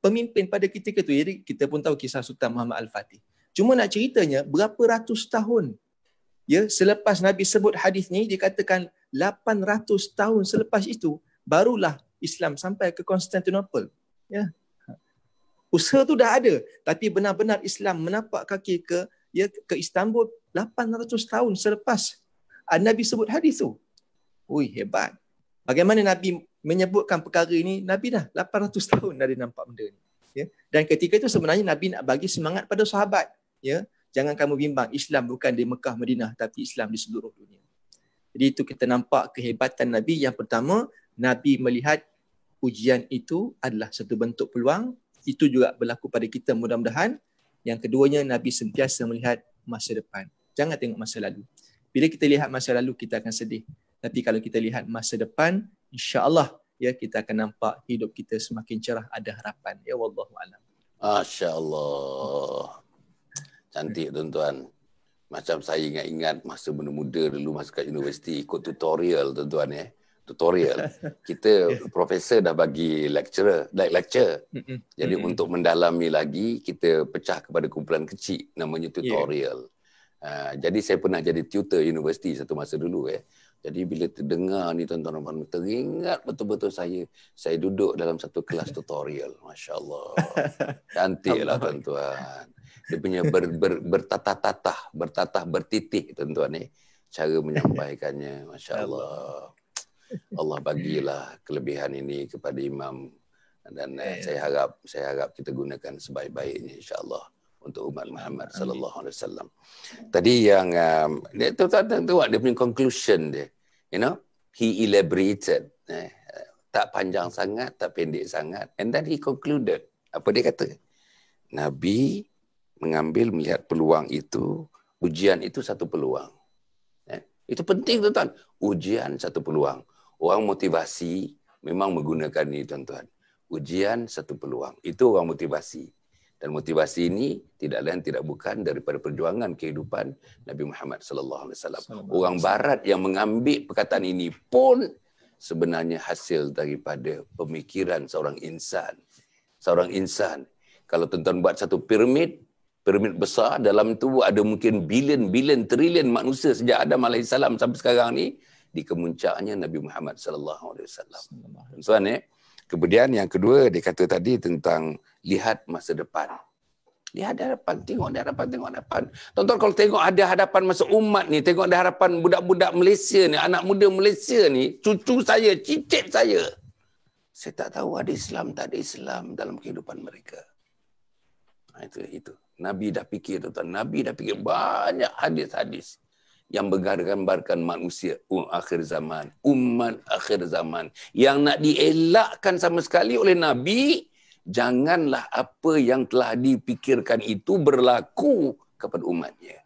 pemimpin pada ketika itu. Jadi kita pun tahu kisah Sultan Muhammad Al-Fatih. Cuma nak ceritanya, berapa ratus tahun selepas Nabi sebut hadis ni, dikatakan 800 tahun selepas itu, barulah Islam sampai ke Konstantinopel. Usaha tu dah ada, tapi benar-benar Islam menapak kaki ke Istanbul 800 tahun selepas Nabi sebut hadis tu. Ui, hebat. Bagaimana Nabi menyebutkan perkara ini? Nabi dah 800 tahun dah dia nampak benda ni. Dan ketika itu sebenarnya Nabi nak bagi semangat pada sahabat. Jangan kamu bimbang, Islam bukan di Mekah, Madinah, tapi Islam di seluruh dunia. Jadi itu kita nampak kehebatan Nabi. Yang pertama, Nabi melihat ujian itu adalah satu bentuk peluang. Itu juga berlaku pada kita mudah-mudahan. Yang keduanya, Nabi sentiasa melihat masa depan. Jangan tengok masa lalu. Bila kita lihat masa lalu, kita akan sedih. Tapi kalau kita lihat masa depan, insya-Allah kita akan nampak hidup kita semakin cerah, ada harapan. Ya wallahu alam. Masya-Allah. Cantik tuan-tuan. Macam saya ingat-ingat masa muda-muda dulu masa kat universiti ikut tutorial tuan-tuan tutorial. Kita profesor dah bagi lecture. Jadi untuk mendalami lagi kita pecah kepada kumpulan kecil namanya tutorial. Jadi saya pernah jadi tutor universiti satu masa dulu Jadi bila terdengar ni tuan-tuan teringat betul-betul saya duduk dalam satu kelas tutorial. Masya-Allah. Cantiklah tuan-tuan. Dia punya bertatah bertitik tuan-tuan cara menyampaikannya. Masya-Allah. Allah bagilah kelebihan ini kepada imam dan saya harap kita gunakan sebaik-baiknya insya-Allah untuk umat Muhammad sallallahu alaihi wasallam. Tadi yang dia dia punya conclusion dia. He elaborated. Tak panjang sangat, tak pendek sangat. And then he concluded. Apa dia kata? Nabi melihat peluang itu, ujian itu satu peluang. Itu penting tuan-tuan. Ujian satu peluang. Orang motivasi memang menggunakan ini tuan-tuan. Ujian satu peluang. Itu orang motivasi. Dan motivasi ini tidak lain tidak bukan daripada perjuangan kehidupan Nabi Muhammad sallallahu alaihi wasallam. Orang barat yang mengambil perkataan ini pun sebenarnya hasil daripada pemikiran seorang insan. Seorang insan. Kalau tuan-tuan buat satu piramid besar, dalam itu ada mungkin bilion, trilion manusia sejak Adam alaihissalam sampai sekarang ni, di kemuncaknya Nabi Muhammad sallallahu alaihi wasallam. Tuan kemudian yang kedua dia kata tadi tentang lihat masa depan. Lihat hadapan, tengok hadapan. Tuan-tuan kalau tengok ada hadapan masa umat ni, tengok ada hadapan budak-budak Malaysia ni, anak muda Malaysia ni, cucu saya, cicit saya. Saya tak tahu ada Islam, tak ada Islam dalam kehidupan mereka. Itu. Nabi dah fikir tuan-tuan. Nabi dah fikir banyak hadis-hadis yang menggambarkan manusia akhir zaman, umat akhir zaman. Yang nak dielakkan sama sekali oleh Nabi, janganlah apa yang telah dipikirkan itu berlaku kepada umatnya.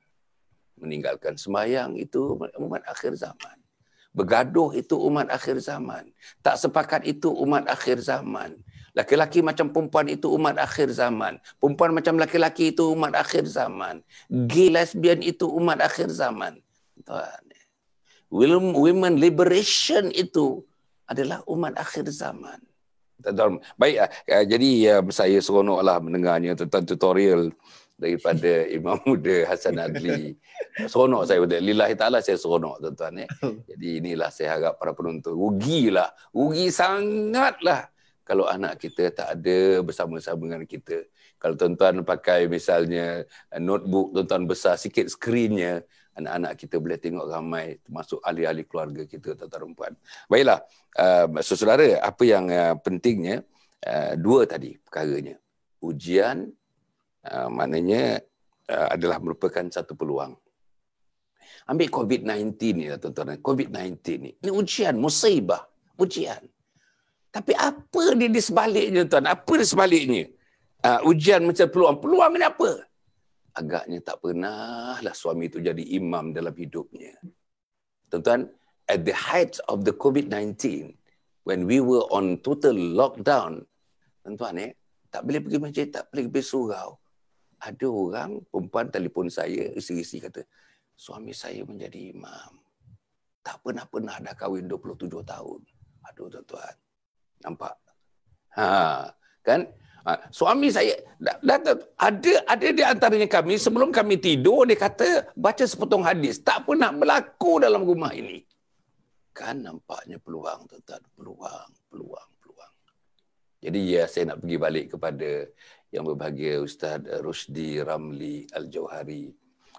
Meninggalkan sembahyang itu umat akhir zaman. Bergaduh itu umat akhir zaman. Tak sepakat itu umat akhir zaman. Laki-laki macam perempuan itu umat akhir zaman. Perempuan macam laki-laki itu umat akhir zaman. Gay, lesbian itu umat akhir zaman. Women liberation itu adalah umat akhir zaman. Baik, jadi saya seronoklah mendengarnya tentang tutorial daripada Imam Muda Hasan Adli. Seronok saya betul. Lillahi ta'ala saya seronok tuan-tuan. Jadi inilah saya harap para penonton. Rugi sangatlah kalau anak kita tak ada bersama-sama dengan kita. Kalau tuan-tuan pakai misalnya notebook, tuan-tuan besar sikit skrinnya, anak-anak kita boleh tengok ramai, termasuk ahli-ahli keluarga kita, tuan-tuan perempuan. Baiklah, saudara, apa yang pentingnya, dua tadi perkaranya. Ujian, maknanya adalah merupakan satu peluang. Ambil COVID-19 ni, tuan-tuan. COVID-19 ni, ini ujian, musibah, ujian. Tapi apa dia di sebaliknya, tuan? Apa di sebaliknya? Ujian macam peluang. Peluang ni apa? Agaknya tak pernahlah suami itu jadi imam dalam hidupnya. Tuan-tuan, at the height of the COVID-19, when we were on total lockdown, tuan-tuan tak boleh pergi masjid, tak boleh pergi surau. ada orang perempuan telefon saya, isteri kata, suami saya menjadi imam. Tak pernah dah kahwin 27 tahun. Aduh tuan-tuan. Nampak? Kan? Suami saya ada di antaranya kami sebelum kami tidur dia kata baca sepotong hadis. Tak pernah berlaku dalam rumah ini. Kan nampaknya peluang tuan-tuan, peluang. Jadi ya saya nak pergi balik kepada yang berbahagia Ustaz Rusdi Ramli Al-Jauhari.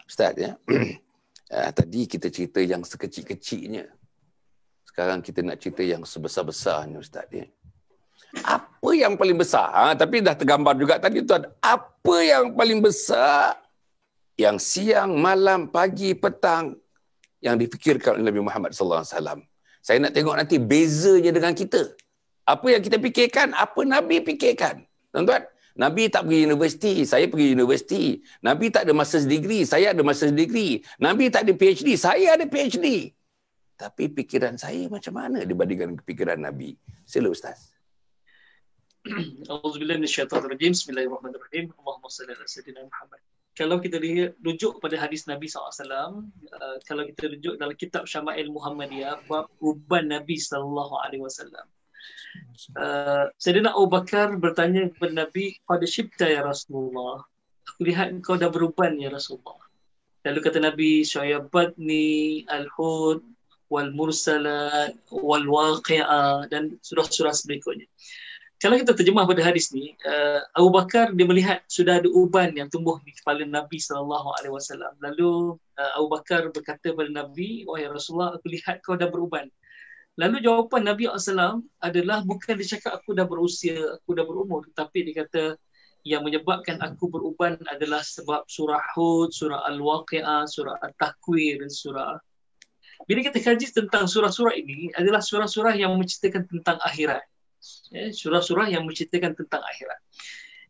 Ustaz ya. Tadi kita cerita yang sekecil-kecilnya. Sekarang kita nak cerita yang sebesar-besarnya Ustaz ya. Apa yang paling besar? Tapi dah tergambar juga tadi tuan. Apa yang paling besar yang siang, malam, pagi, petang yang difikirkan oleh Nabi Muhammad sallallahu alaihi wasallam. Saya nak tengok nanti bezanya dengan kita. Apa yang kita fikirkan, apa Nabi fikirkan. Tuan-tuan, Nabi tak pergi universiti, saya pergi universiti. Nabi tak ada master's degree, saya ada master's degree. Nabi tak ada PhD, saya ada PhD. Tapi fikiran saya macam mana dibandingkan fikiran Nabi? Sila Ustaz. Auzubillahi minasyaitonirrajim. Bismillahirrahmanirrahim. Allahumma salli ala sayyidina Muhammad. Kalau kita rujuk pada hadis Nabi SAW, kalau kita rujuk dalam kitab Syama'il Muhammadiyah, bab uban Nabi SAW. Sayyidina Abu Bakar bertanya kepada Nabi, "Qad syibta ya Rasulullah." Aku lihat engkau dah beruban ya Rasulullah. Lalu kata Nabi, "Syayabatni al-hud wal mursalat wal waqi'ah," dan surah-surah berikutnya. Kalau kita terjemah pada hadis ni, Abu Bakar dia melihat sudah ada uban yang tumbuh di kepala Nabi SAW. Lalu Abu Bakar berkata kepada Nabi, "Wahai Rasulullah, aku lihat kau dah beruban." Lalu jawapan Nabi SAW adalah bukan dia cakap aku dah berusia, aku dah berumur. Tapi dia kata yang menyebabkan aku beruban adalah sebab surah Hud, surah Al-Waqi'ah, surah At-Takwir, surah... Bila kita kaji tentang surah-surah ini adalah surah-surah yang menceritakan tentang akhirat. Surah-surah yang menceritakan tentang akhirat.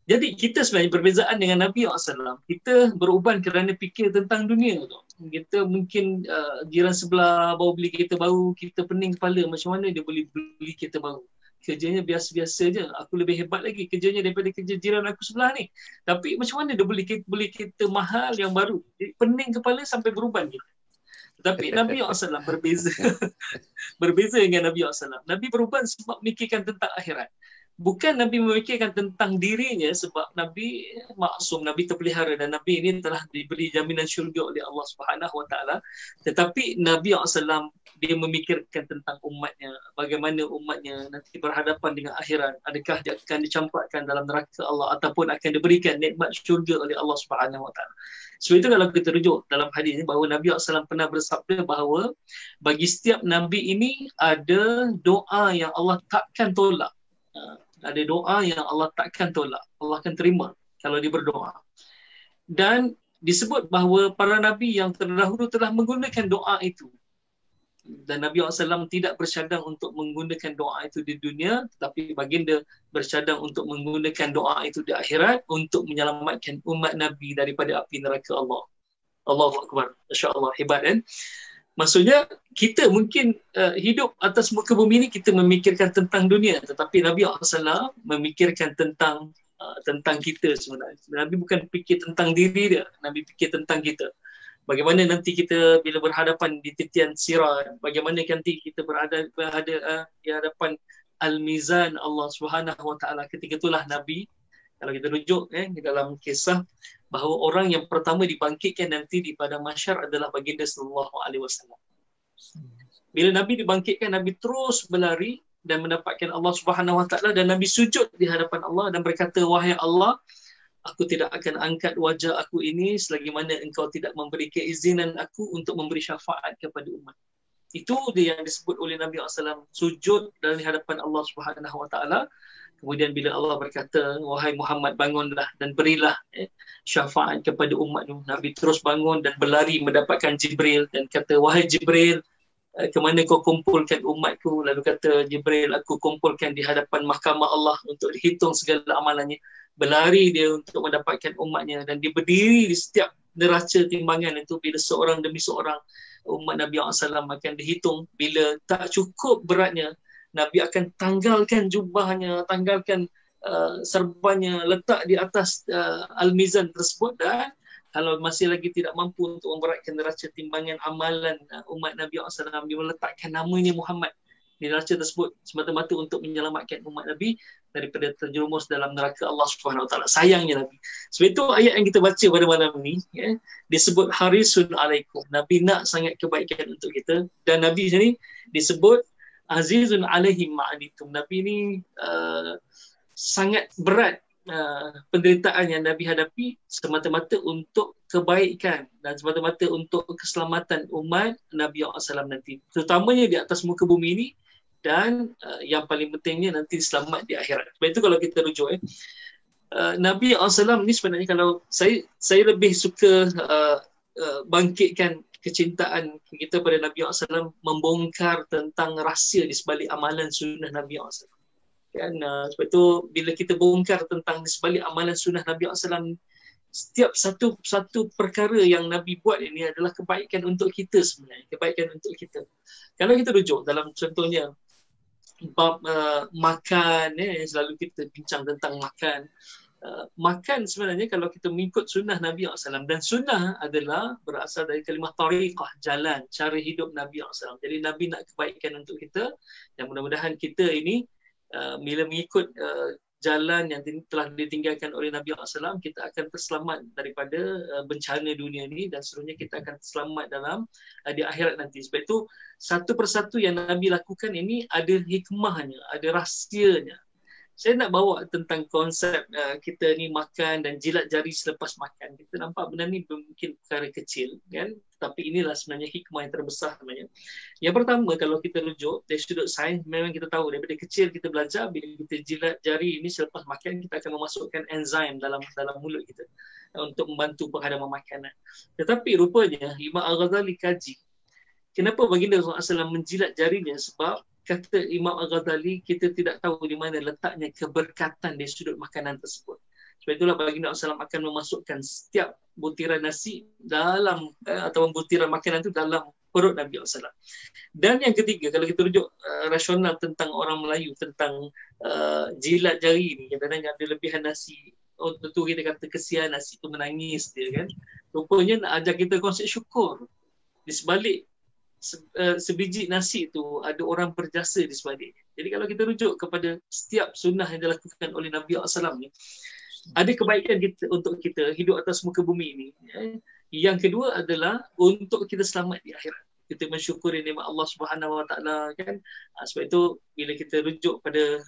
Jadi kita sebenarnya berbezaan dengan Nabi SAW. Kita beruban kerana fikir tentang dunia tu. Kita mungkin jiran sebelah baru beli kereta baru, kita pening kepala macam mana dia boleh beli kereta baru. Kerjanya biasa-biasa je. Aku lebih hebat lagi kerjanya daripada kerja jiran aku sebelah ni. Tapi macam mana dia beli kereta mahal yang baru. Jadi, pening kepala sampai beruban kita. Tetapi Nabi SAW berbeza. Berbeza dengan Nabi SAW. Nabi beruban sebab memikirkan tentang akhirat. Bukan Nabi memikirkan tentang dirinya sebab Nabi maksum, Nabi terpelihara dan Nabi ini telah diberi jaminan syurga oleh Allah Subhanahu Wa Taala. Tetapi Nabi SAW dia memikirkan tentang umatnya, bagaimana umatnya nanti berhadapan dengan akhirat, adakah dia akan dicampakkan dalam neraka Allah ataupun akan diberikan nikmat syurga oleh Allah Subhanahu Wa Taala. Sebab itu kalau kita rujuk dalam hadis ini bahawa Nabi SAW pernah bersabda bahawa bagi setiap Nabi ini ada doa yang Allah takkan tolak. Ada doa yang Allah takkan tolak. Allah akan terima kalau dia berdoa. Dan disebut bahawa para Nabi yang terdahulu telah menggunakan doa itu. Dan Nabi SAW tidak bersyadang untuk menggunakan doa itu di dunia, tetapi baginda bersyadang untuk menggunakan doa itu di akhirat untuk menyelamatkan umat Nabi daripada api neraka Allah. Allahu Akbar. Masya Allah, hebat kan? Maksudnya kita mungkin hidup atas muka bumi ini kita memikirkan tentang dunia, tetapi Nabi SAW memikirkan tentang kita sebenarnya. Nabi bukan fikir tentang diri dia, Nabi fikir tentang kita. Bagaimana nanti kita bila berhadapan di titian sirat, bagaimana nanti kita berada di hadapan Al-Mizan Allah Subhanahu Wa Taala. Ketika itulah Nabi, kalau kita rujuk di dalam kisah bahawa orang yang pertama dibangkitkan nanti di padang mahsyar adalah baginda sallallahu alaihi wasallam. Bila Nabi dibangkitkan, Nabi terus berlari dan mendapatkan Allah Subhanahu Wa Taala dan Nabi sujud di hadapan Allah dan berkata, "Wahai Allah, aku tidak akan angkat wajah aku ini selagi mana engkau tidak memberi keizinan aku untuk memberi syafaat kepada umat." Itu dia yang disebut oleh Nabi SAW, sujud dalam hadapan Allah Subhanahu Wa Taala. Kemudian bila Allah berkata, "Wahai Muhammad, bangunlah dan berilah syafaat kepada umatmu." Nabi terus bangun dan berlari mendapatkan Jibril dan kata, "Wahai Jibril, ke mana kau kumpulkan umatku?" Lalu kata Jibril, "Aku kumpulkan di hadapan mahkamah Allah untuk dihitung segala amalannya." Berlari dia untuk mendapatkan umatnya dan dia berdiri di setiap neraca timbangan itu bila seorang demi seorang umat Nabi SAW akan dihitung. Bila tak cukup beratnya, Nabi akan tanggalkan jubahnya, tanggalkan serbannya letak di atas al-mizan tersebut, dan kalau masih lagi tidak mampu untuk memberatkan neraca timbangan amalan umat Nabi SAW, dia meletakkan namanya Muhammad di neraca tersebut semata-mata untuk menyelamatkan umat Nabi daripada terjerumus dalam neraka Allah Subhanahu Wa Taala. Sayangnya Nabi. Sebab itu ayat yang kita baca pada malam ni, ya, disebut harisun alaikum. Nabi nak sangat kebaikan untuk kita, dan Nabi sini disebut azizun alaihim ma'anitum. Nabi ni sangat berat penderitaan yang Nabi hadapi semata-mata untuk kebaikan dan semata-mata untuk keselamatan umat Nabi SAW nanti, terutamanya di atas muka bumi ini, dan yang paling pentingnya nanti selamat di akhirat. Sebab itu kalau kita rujuk Nabi SAW ni sebenarnya, kalau saya lebih suka bangkitkan kecintaan kita pada Nabi SAW, membongkar tentang rahsia di sebalik amalan sunnah Nabi SAW. Kan, sebab itu bila kita bongkar tentang di sebalik amalan sunnah Nabi SAW, setiap satu perkara yang Nabi buat ini adalah kebaikan untuk kita sebenarnya, kebaikan untuk kita. Kalau kita rujuk dalam contohnya bab makan, selalu kita bincang tentang makan. Makan sebenarnya kalau kita mengikut sunnah Nabi SAW, dan sunnah adalah berasal dari kalimah tariqah, jalan, cara hidup Nabi SAW. Jadi Nabi nak kebaikan untuk kita, dan mudah-mudahan kita ini bila mengikut jalan yang telah ditinggalkan oleh Nabi SAW, kita akan terselamat daripada bencana dunia ini, dan seterusnya kita akan selamat dalam di akhirat nanti. Sebab itu satu persatu yang Nabi lakukan ini ada hikmahnya, ada rahsianya. Saya nak bawa tentang konsep kita ni makan dan jilat jari selepas makan. Kita nampak benda ni mungkin perkara kecil, kan? Tapi inilah sebenarnya hikmah yang terbesar sebenarnya. Yang pertama, kalau kita rujuk dari sudut sains, memang kita tahu daripada kecil kita belajar bila kita jilat jari ini selepas makan, kita akan memasukkan enzim dalam mulut kita untuk membantu penghadaman makanan. Tetapi rupanya Imam Al-Ghazali kaji kenapa baginda Rasulullah SAW menjilat jarinya, sebab kata Imam Al-Ghazali, kita tidak tahu di mana letaknya keberkatan di sudut makanan tersebut. Sebab itulah baginda Rasulullah SAW akan memasukkan setiap butiran nasi dalam atau butiran makanan itu dalam perut Nabi SAW. Dan yang ketiga, kalau kita rujuk rasional tentang orang Melayu tentang jilat jari ni, kadang-kadang ada lebihan nasi. Oh, tentu kita kata kesian nasi tu menangis dia, kan. Rupanya nak ajar kita konsep syukur. Di sebalik sebiji nasi itu ada orang berjasa di sebaliknya. Jadi kalau kita rujuk kepada setiap sunnah yang dilakukan oleh Nabi SAW ni, ada kebaikan kita untuk kita hidup atas muka bumi ini. Yang kedua adalah untuk kita selamat di akhirat. Kita mensyukuri nikmat Allah Subhanahu Wa Taala, kan. Sebab itu bila kita rujuk pada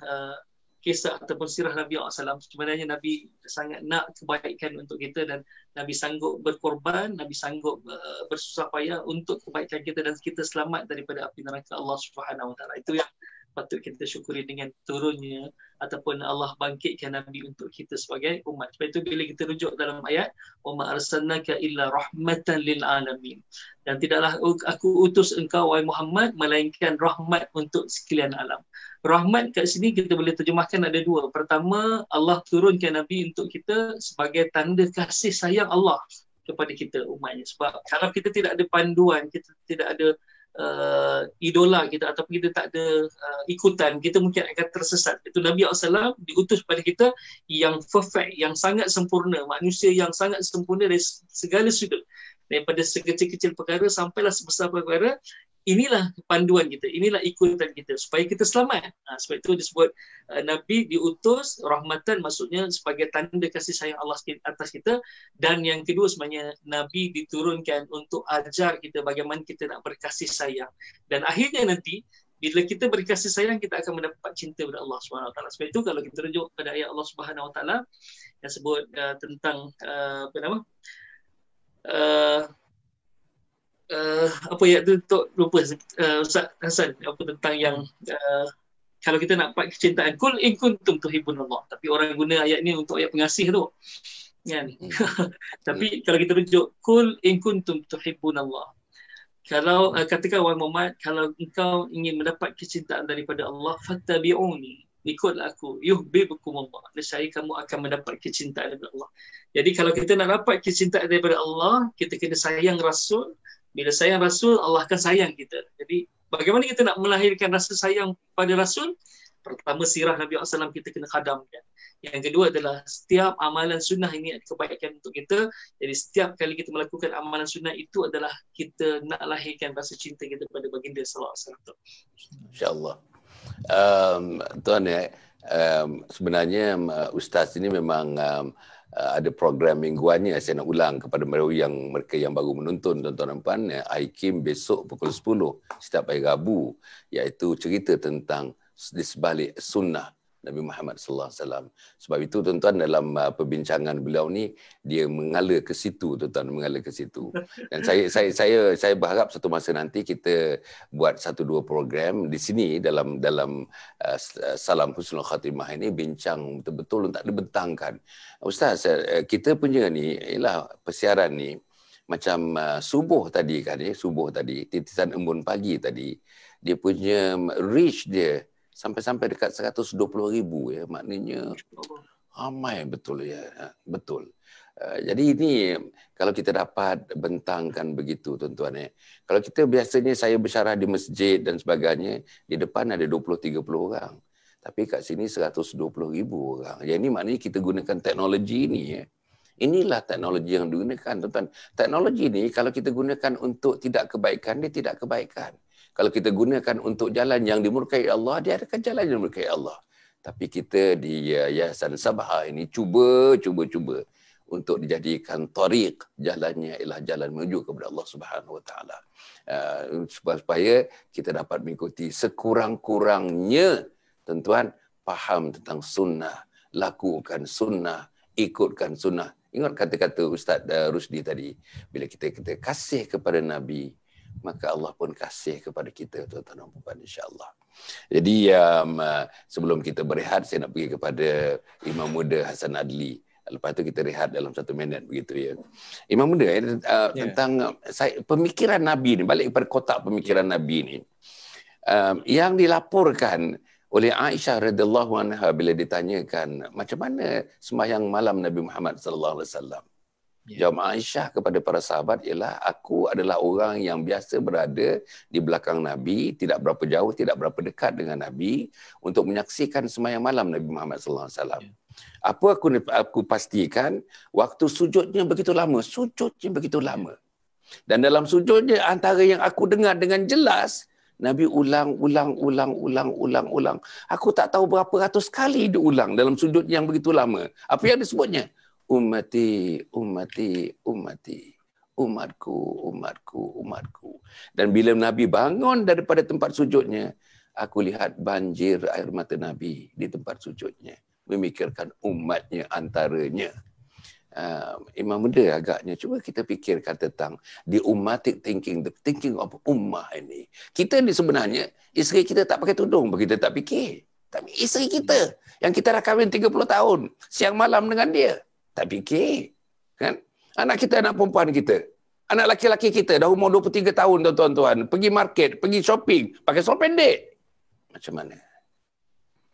kisah ataupun sirah Nabi SAW, sebenarnya Nabi sangat nak kebaikan untuk kita, dan Nabi sanggup berkorban, Nabi sanggup bersusah payah untuk kebaikan kita dan kita selamat daripada api neraka Allah Subhanahu Wa Taala. Itu yang patut kita syukuri dengan turunnya ataupun Allah bangkitkan Nabi untuk kita sebagai umat. Sebab itu bila kita rujuk dalam ayat, wa ma arsalnaka illa rahmatan lil alamin, dan tidaklah aku utus engkau wahai Muhammad melainkan rahmat untuk sekalian alam. Rahmat kat sini kita boleh terjemahkan ada dua. Pertama, Allah turunkan Nabi untuk kita sebagai tanda kasih sayang Allah kepada kita umatnya. Sebab kalau kita tidak ada panduan, kita tidak ada idola kita ataupun kita tak ada ikutan, kita mungkin akan tersesat. Itu Nabi SAW diutus pada kita yang perfect, yang sangat sempurna, manusia yang sangat sempurna dari segala sudut, daripada sekecil-kecil perkara sampailah sebesar perkara. Inilah panduan kita, inilah ikutan kita supaya kita selamat. Sebab itu disebut Nabi diutus rahmatan, maksudnya sebagai tanda kasih sayang Allah atas kita. Dan yang kedua sebenarnya Nabi diturunkan untuk ajar kita bagaimana kita nak berkasih sayang. Dan akhirnya nanti bila kita berkasih sayang, kita akan mendapat cinta kepada Allah SWT. Sebab itu kalau kita rujuk pada ayat Allah SWT yang sebut tentang apa nama? Apa ya tu lupa Ustaz Hasan, apa tentang yang kalau kita nak dapat kecintaan, kul in kuntum tuhibbunallah, tapi orang guna ayat ni untuk ayat pengasih tu, kan. Tapi kalau kita rujuk kul in kuntum tuhibbunallah, kalau katakan wahai Muhammad, kalau engkau ingin mendapat kecintaan daripada Allah, fattabi'uni, ikutlah aku, yuhibbukumullah, nescaya kamu akan mendapat kecintaan daripada Allah. Jadi kalau kita nak dapat kecintaan daripada Allah, kita kena sayang Rasul. Bila sayang Rasul, Allah akan sayang kita. Jadi bagaimana kita nak melahirkan rasa sayang pada Rasul? Pertama, sirah Nabi SAW kita kena khadamkan. Yang kedua adalah setiap amalan sunnah ini ada kebaikan untuk kita. Jadi setiap kali kita melakukan amalan sunnah itu adalah kita nak lahirkan rasa cinta kita pada baginda sallallahu alaihi wasallam. InsyaAllah. Tuan sebenarnya Ustaz ini memang ada program mingguannya. Saya nak ulang kepada mereka yang baru menonton, tuan-tuan dan puan, IKIM besok pukul 10 setiap hari Rabu, iaitu cerita tentang di sebalik sunnah Nabi Muhammad sallallahu alaihi wasallam. Sebab itu tuan-tuan, dalam perbincangan beliau ni dia mengalir ke situ, tuan-tuan, mengalir ke situ. Dan saya berharap satu masa nanti kita buat 1-2 program di sini dalam Salam Husnul Khatimah ini, bincang betul-betul untuk dibentangkan. Ustaz, kita punya ni ialah persiaran ni macam subuh tadi kan, subuh tadi, titisan embun pagi tadi, dia punya reach dia sampai dekat 120,000 ya, maknanya ramai betul ya, betul. Jadi ini kalau kita dapat bentangkan begitu, tuan-tuan. Kalau kita biasanya saya bersyarah di masjid dan sebagainya, di depan ada 20-30 orang. Tapi kat sini 120,000 orang. Yang ini maknanya kita gunakan teknologi ini ya. Inilah teknologi yang digunakan, tuan-tuan. Teknologi ini kalau kita gunakan untuk tidak kebaikan, dia tidak kebaikan. Kalau kita gunakan untuk jalan yang dimurkai Allah, dia akan jalan yang dimurkai Allah. Tapi kita di Yayasan Sabha ini cuba untuk dijadikan tariq, jalannya ialah jalan menuju kepada Allah Subhanahu Wa Taala. Supaya kita dapat mengikuti sekurang-kurangnya, tuan-tuan, faham tentang sunnah, lakukan sunnah, ikutkan sunnah. Ingat kata-kata Ustaz Rusdi tadi, bila kita kasih kepada Nabi, maka Allah pun kasih kepada kita, tuan-tuan dan puan, insya-Allah. Jadi sebelum kita berehat, saya nak pergi kepada Imam Muda Hasan Adli. Lepas tu kita rehat dalam 1 minit begitu ya. Imam Muda tentang pemikiran Nabi ni, balik kepada kotak pemikiran Nabi ni. Yang dilaporkan oleh Aisyah radhiyallahu anha bila ditanyakan macam mana sembahyang malam Nabi Muhammad sallallahu alaihi wasallam. Jawab Aisyah kepada para sahabat ialah, aku adalah orang yang biasa berada di belakang Nabi, tidak berapa jauh, tidak berapa dekat dengan Nabi untuk menyaksikan sembahyang malam Nabi Muhammad sallallahu alaihi wasallam. Apa aku pastikan, waktu sujudnya begitu lama, Dan dalam sujudnya antara yang aku dengar dengan jelas, Nabi ulang. Aku tak tahu berapa ratus kali dia ulang dalam sujud yang begitu lama. Apa yang disebutnya? Ummati, umatku. Dan bila Nabi bangun daripada tempat sujudnya, aku lihat banjir air mata Nabi di tempat sujudnya, memikirkan umatnya antaranya. Imam Muda agaknya cuba kita fikirkan tentang the ummatic thinking, the thinking of ummah ini. Kita ni sebenarnya, isteri kita tak pakai tudung, kita tak fikir. Tapi isteri kita yang kita dah kahwin 30 tahun, siang malam dengan dia, tak fikir. Kan? Anak kita, anak perempuan kita, anak laki-laki kita dah umur 23 tahun, tuan-tuan, pergi market, pergi shopping, pakai seluar pendek. Macam mana?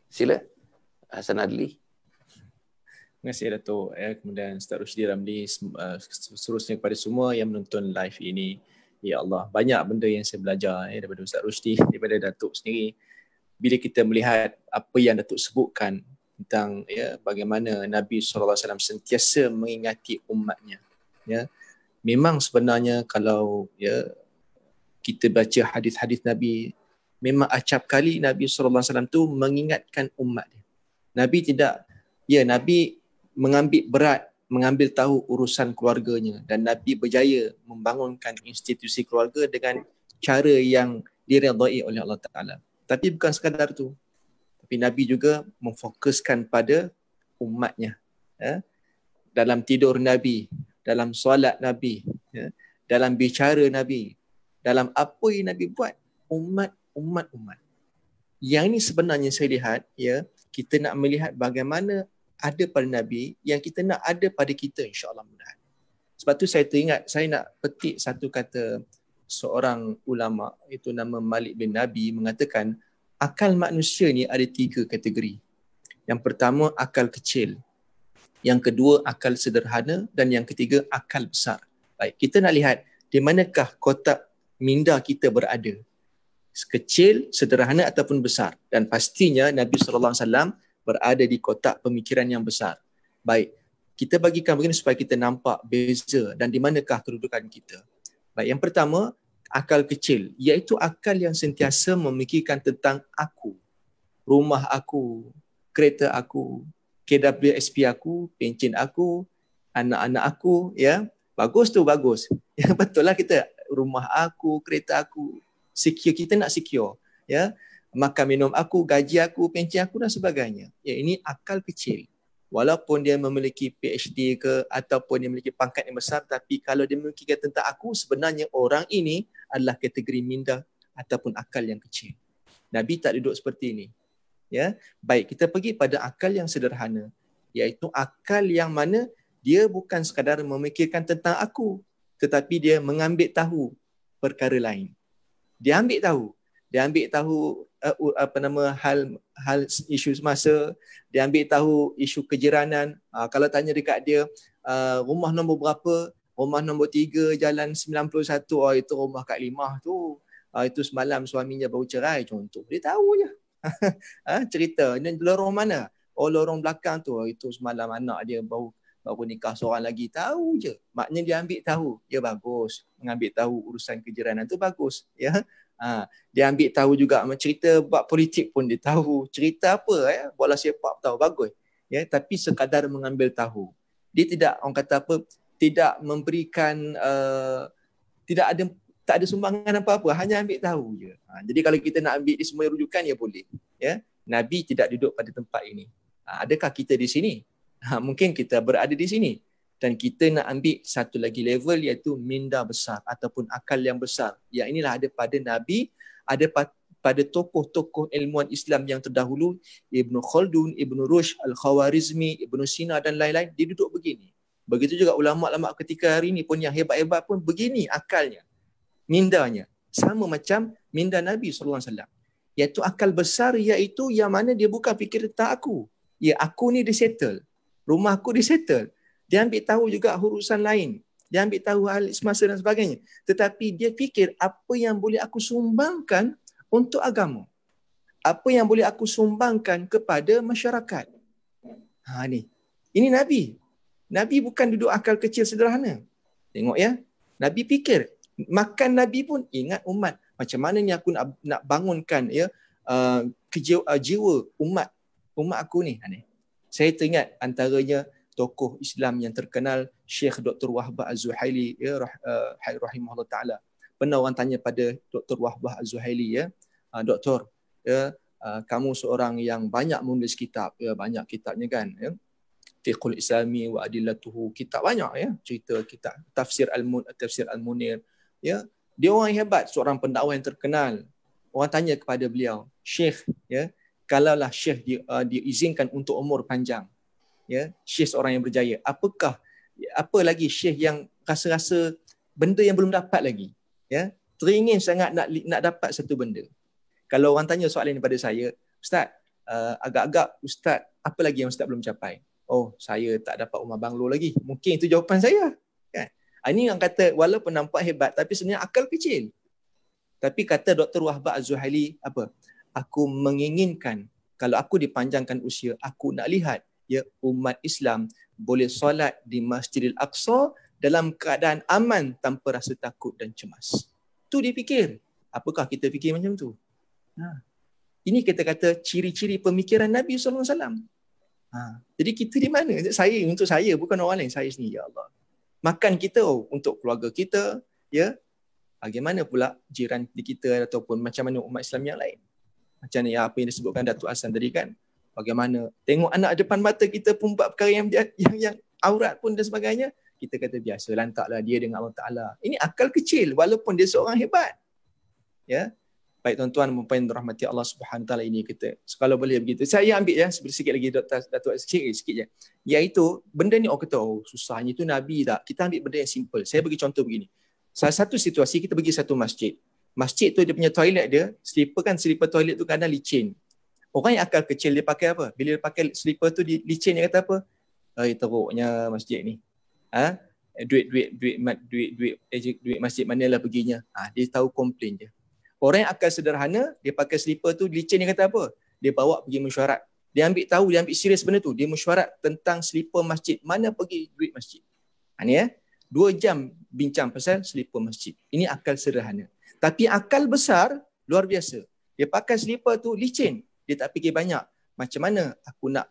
Sila, Hasan Adli. Terima kasih Datuk. Kemudian Ustaz Rusdi Ramli, seterusnya kepada semua yang menonton live ini. Ya Allah, banyak benda yang saya belajar daripada Ustaz Rusdi, daripada Datuk sendiri. Bila kita melihat apa yang Datuk sebutkan tentang bagaimana Nabi SAW sentiasa mengingati umatnya. Memang sebenarnya kalau kita baca hadis-hadis Nabi, memang acap kali Nabi SAW tu mengingatkan umat dia. Nabi tidak, Nabi mengambil tahu urusan keluarganya, dan Nabi berjaya membangunkan institusi keluarga dengan cara yang diredai oleh Allah Ta'ala. Tapi bukan sekadar tu. Tapi Nabi juga memfokuskan pada umatnya. Dalam tidur Nabi, dalam solat Nabi, dalam bicara Nabi, dalam apa yang Nabi buat, umat. Yang ini sebenarnya saya lihat, kita nak melihat bagaimana ada pada Nabi yang kita nak ada pada kita, insya-Allah mudah. Sebab tu saya teringat, saya nak petik satu kata seorang ulama, itu nama Malik bin Nabi, mengatakan akal manusia ni ada 3 kategori. Yang pertama akal kecil, yang kedua akal sederhana, dan yang ketiga akal besar. Baik, kita nak lihat di manakah kotak minda kita berada, kecil, sederhana ataupun besar. Dan pastinya Nabi SAW berada di kotak pemikiran yang besar. Baik, kita bagikan begini supaya kita nampak beza dan di manakah kedudukan kita. Baik, yang pertama, akal kecil, iaitu akal yang sentiasa memikirkan tentang aku, rumah aku, kereta aku, KWSP aku, pencen aku, anak-anak aku, ya. Bagus tu, bagus. Ya, betul lah kita, rumah aku, kereta aku, secure, kita nak secure, ya. Makan minum aku, gaji aku, pencen aku dan sebagainya. Ya, ini akal kecil. Walaupun dia memiliki PhD ke ataupun dia memiliki pangkat yang besar, tapi kalau dia memikirkan tentang aku, sebenarnya orang ini adalah kategori minda ataupun akal yang kecil. Nabi tak duduk seperti ini. Ya, baik, kita pergi pada akal yang sederhana, iaitu akal yang mana dia bukan sekadar memikirkan tentang aku, tetapi dia mengambil tahu perkara lain. Dia ambil tahu hal isu semasa, dia ambil tahu isu kejiranan. Kalau tanya dekat dia, rumah nombor berapa? Rumah nombor 3 jalan 91. Oh, itu rumah Kak Limah tu. Itu semalam suaminya baru cerai, contoh. Dia tahu je. Cerita, dan lorong mana? Oh, lorong belakang tu. Itu semalam anak dia baru nikah seorang lagi. Tahu je. Maknanya dia ambil tahu. Ya, bagus. Mengambil tahu urusan kejiranan tu bagus. Ya. Dia ambil tahu juga cerita bab politik pun dia tahu. Cerita apa, bola sepak tahu, bagus. Ya, tapi sekadar mengambil tahu. Dia tidak, orang kata apa, tidak memberikan tak ada sumbangan apa-apa, hanya ambil tahu je. Jadi kalau kita nak ambil di semua rujukan, ya boleh. Ya, Nabi tidak duduk pada tempat ini. Adakah kita di sini? Mungkin kita berada di sini. Dan kita nak ambil satu lagi level, iaitu minda besar ataupun akal yang besar. Yang inilah ada pada Nabi, ada pada tokoh-tokoh ilmuwan Islam yang terdahulu, Ibn Khaldun, Ibn Rushd, Al-Khawarizmi, Ibn Sina dan lain-lain, dia duduk begini. Begitu juga ulama-ulama ketika hari ini pun yang hebat-hebat pun begini akalnya, mindanya. Sama macam minda Nabi SAW. Iaitu akal besar, iaitu yang mana dia bukan fikir tentang aku. Ya, aku ni disettle. Rumah aku disettle. Dia ambil tahu juga urusan lain. Dia ambil tahu hal semasa dan sebagainya. Tetapi dia fikir apa yang boleh aku sumbangkan untuk agama. Apa yang boleh aku sumbangkan kepada masyarakat. Ni. Ini Nabi. Nabi bukan duduk akal kecil sederhana. Tengok ya. Nabi fikir. Makan Nabi pun ingat umat. Macam mana ni aku nak bangunkan ya jiwa umat aku ni. Saya teringat antaranya tokoh Islam yang terkenal, Syekh Dr. Wahbah Az-Zuhaili, ya, rahimahullah ta'ala. Pernah orang tanya pada Dr. Wahbah Az-Zuhaili, ya, Doktor, ya, kamu seorang yang banyak menulis kitab, ya, banyak kitabnya kan, ya. Fiqhul Islami wa Adillatuhu, kitab banyak, ya, cerita kitab, Tafsir Al-Munir, ya. Dia orang yang hebat, seorang pendakwa yang terkenal. Orang tanya kepada beliau, Syekh, ya, kalaulah Syekh diizinkan untuk umur panjang, ya, Syekh seorang yang berjaya, apa lagi Syekh yang rasa-rasa benda yang belum dapat lagi, ya, teringin sangat nak dapat satu benda. Kalau orang tanya soalan ini pada saya, Ustaz, agak-agak Ustaz, apa lagi yang Ustaz belum capai? Oh, saya tak dapat rumah banglo lagi. Mungkin itu jawapan saya, kan? Ini yang kata walaupun nampak hebat tapi sebenarnya akal kecil. Tapi kata Dr. Wahbah Az-Zuhaili apa? Aku menginginkan kalau aku dipanjangkan usia, aku nak lihat ya umat Islam boleh solat di Masjidil Aqsa dalam keadaan aman tanpa rasa takut dan cemas. Tu dia fikir. Apakah kita fikir macam tu? Ini kita kata ciri-ciri pemikiran Nabi SAW. Jadi kita di mana? Untuk saya, bukan orang lain, saya sendiri, ya Allah. Makan kita untuk keluarga kita, ya. Bagaimana pula jiran di kita ataupun macam mana umat Islam yang lain? Macam apa yang disebutkan Datuk Hassan tadi kan? Bagaimana tengok anak depan mata kita pun buat perkara yang aurat pun dan sebagainya, kita kata biasa, lantaklah dia dengan Allah Ta'ala. Ini akal kecil walaupun dia seorang hebat. Ya. Baik tuan-tuan dan puan rahmati Allah Subhanahu Taala, ini kita. Kalau boleh begitu. Saya ambil ya sikit lagi Datuk sikit je. Iaitu benda ni orang kata susahnya itu Nabi tak. Kita ambil benda yang simple. Saya bagi contoh begini. Salah satu situasi kita pergi satu masjid. Masjid tu dia punya toilet dia, slipper toilet tu kadang licin. Orang yang akal kecil dia pakai apa? Bila dia pakai slipper tu licin, dia kata apa? Teruknya masjid ni. Duit masjid manalah perginya. Dia tahu komplain je. Orang yang akal sederhana, dia pakai slipper tu licin, dia kata apa? Dia bawa pergi mesyuarat Dia ambil tahu, dia ambil serius benda tu. Dia mesyuarat tentang selipar masjid. Mana pergi duit masjid? Ni 2 jam bincang pasal selipar masjid. Ini akal sederhana. Tapi akal besar luar biasa. Dia pakai selipar tu licin. Dia tak fikir banyak. Macam mana aku nak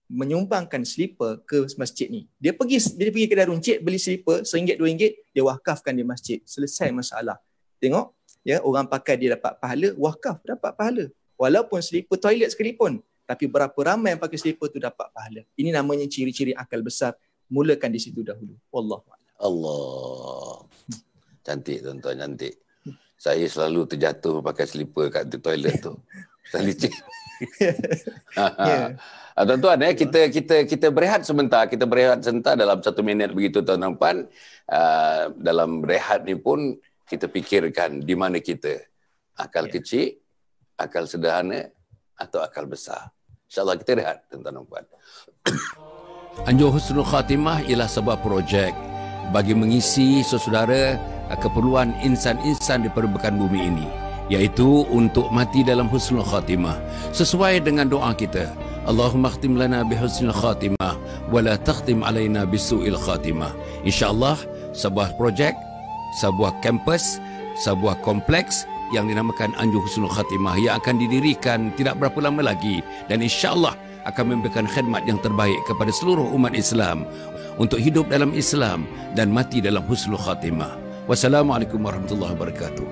menyumbangkan selipar ke masjid ni? Dia pergi kedai runcit, beli selipar RM1, RM2, dia wakafkan di masjid. Selesai masalah. Tengok, ya, orang pakai dia dapat pahala, wakaf dapat pahala. Walaupun selipar toilet sekalipun, tapi berapa ramai yang pakai selipar tu dapat pahala. Ini namanya ciri-ciri akal besar. Mulakan di situ dahulu. Wallahualam. Allah. Cantik tuan-tuan, cantik. Saya selalu terjatuh pakai selipar kat toilet tu. Tak licin. Yeah. Tuan-tuan, kita berehat sebentar. Kita berehat sebentar dalam 1 minit begitu tuan-tuan puan. Dalam berehat ni pun kita fikirkan di mana kita. Akal kecil, akal sederhana atau akal besar. InsyaAllah kita rehat tuan-tuan puan. Anjur Husnul Khatimah ialah sebuah projek bagi mengisi saudara keperluan insan-insan di permukaan bumi ini, iaitu untuk mati dalam husnul khatimah sesuai dengan doa kita. Allahumma khtim lana bihusnul khatimah wa la takhtim alaina bisu'il khatimah. InsyaAllah sebuah projek, sebuah kampus, sebuah kompleks yang dinamakan Anjur Husnul Khatimah yang akan didirikan tidak berapa lama lagi, dan insyaAllah akan memberikan khidmat yang terbaik kepada seluruh umat Islam untuk hidup dalam Islam dan mati dalam husnul khatimah. Wassalamualaikum warahmatullahi wabarakatuh.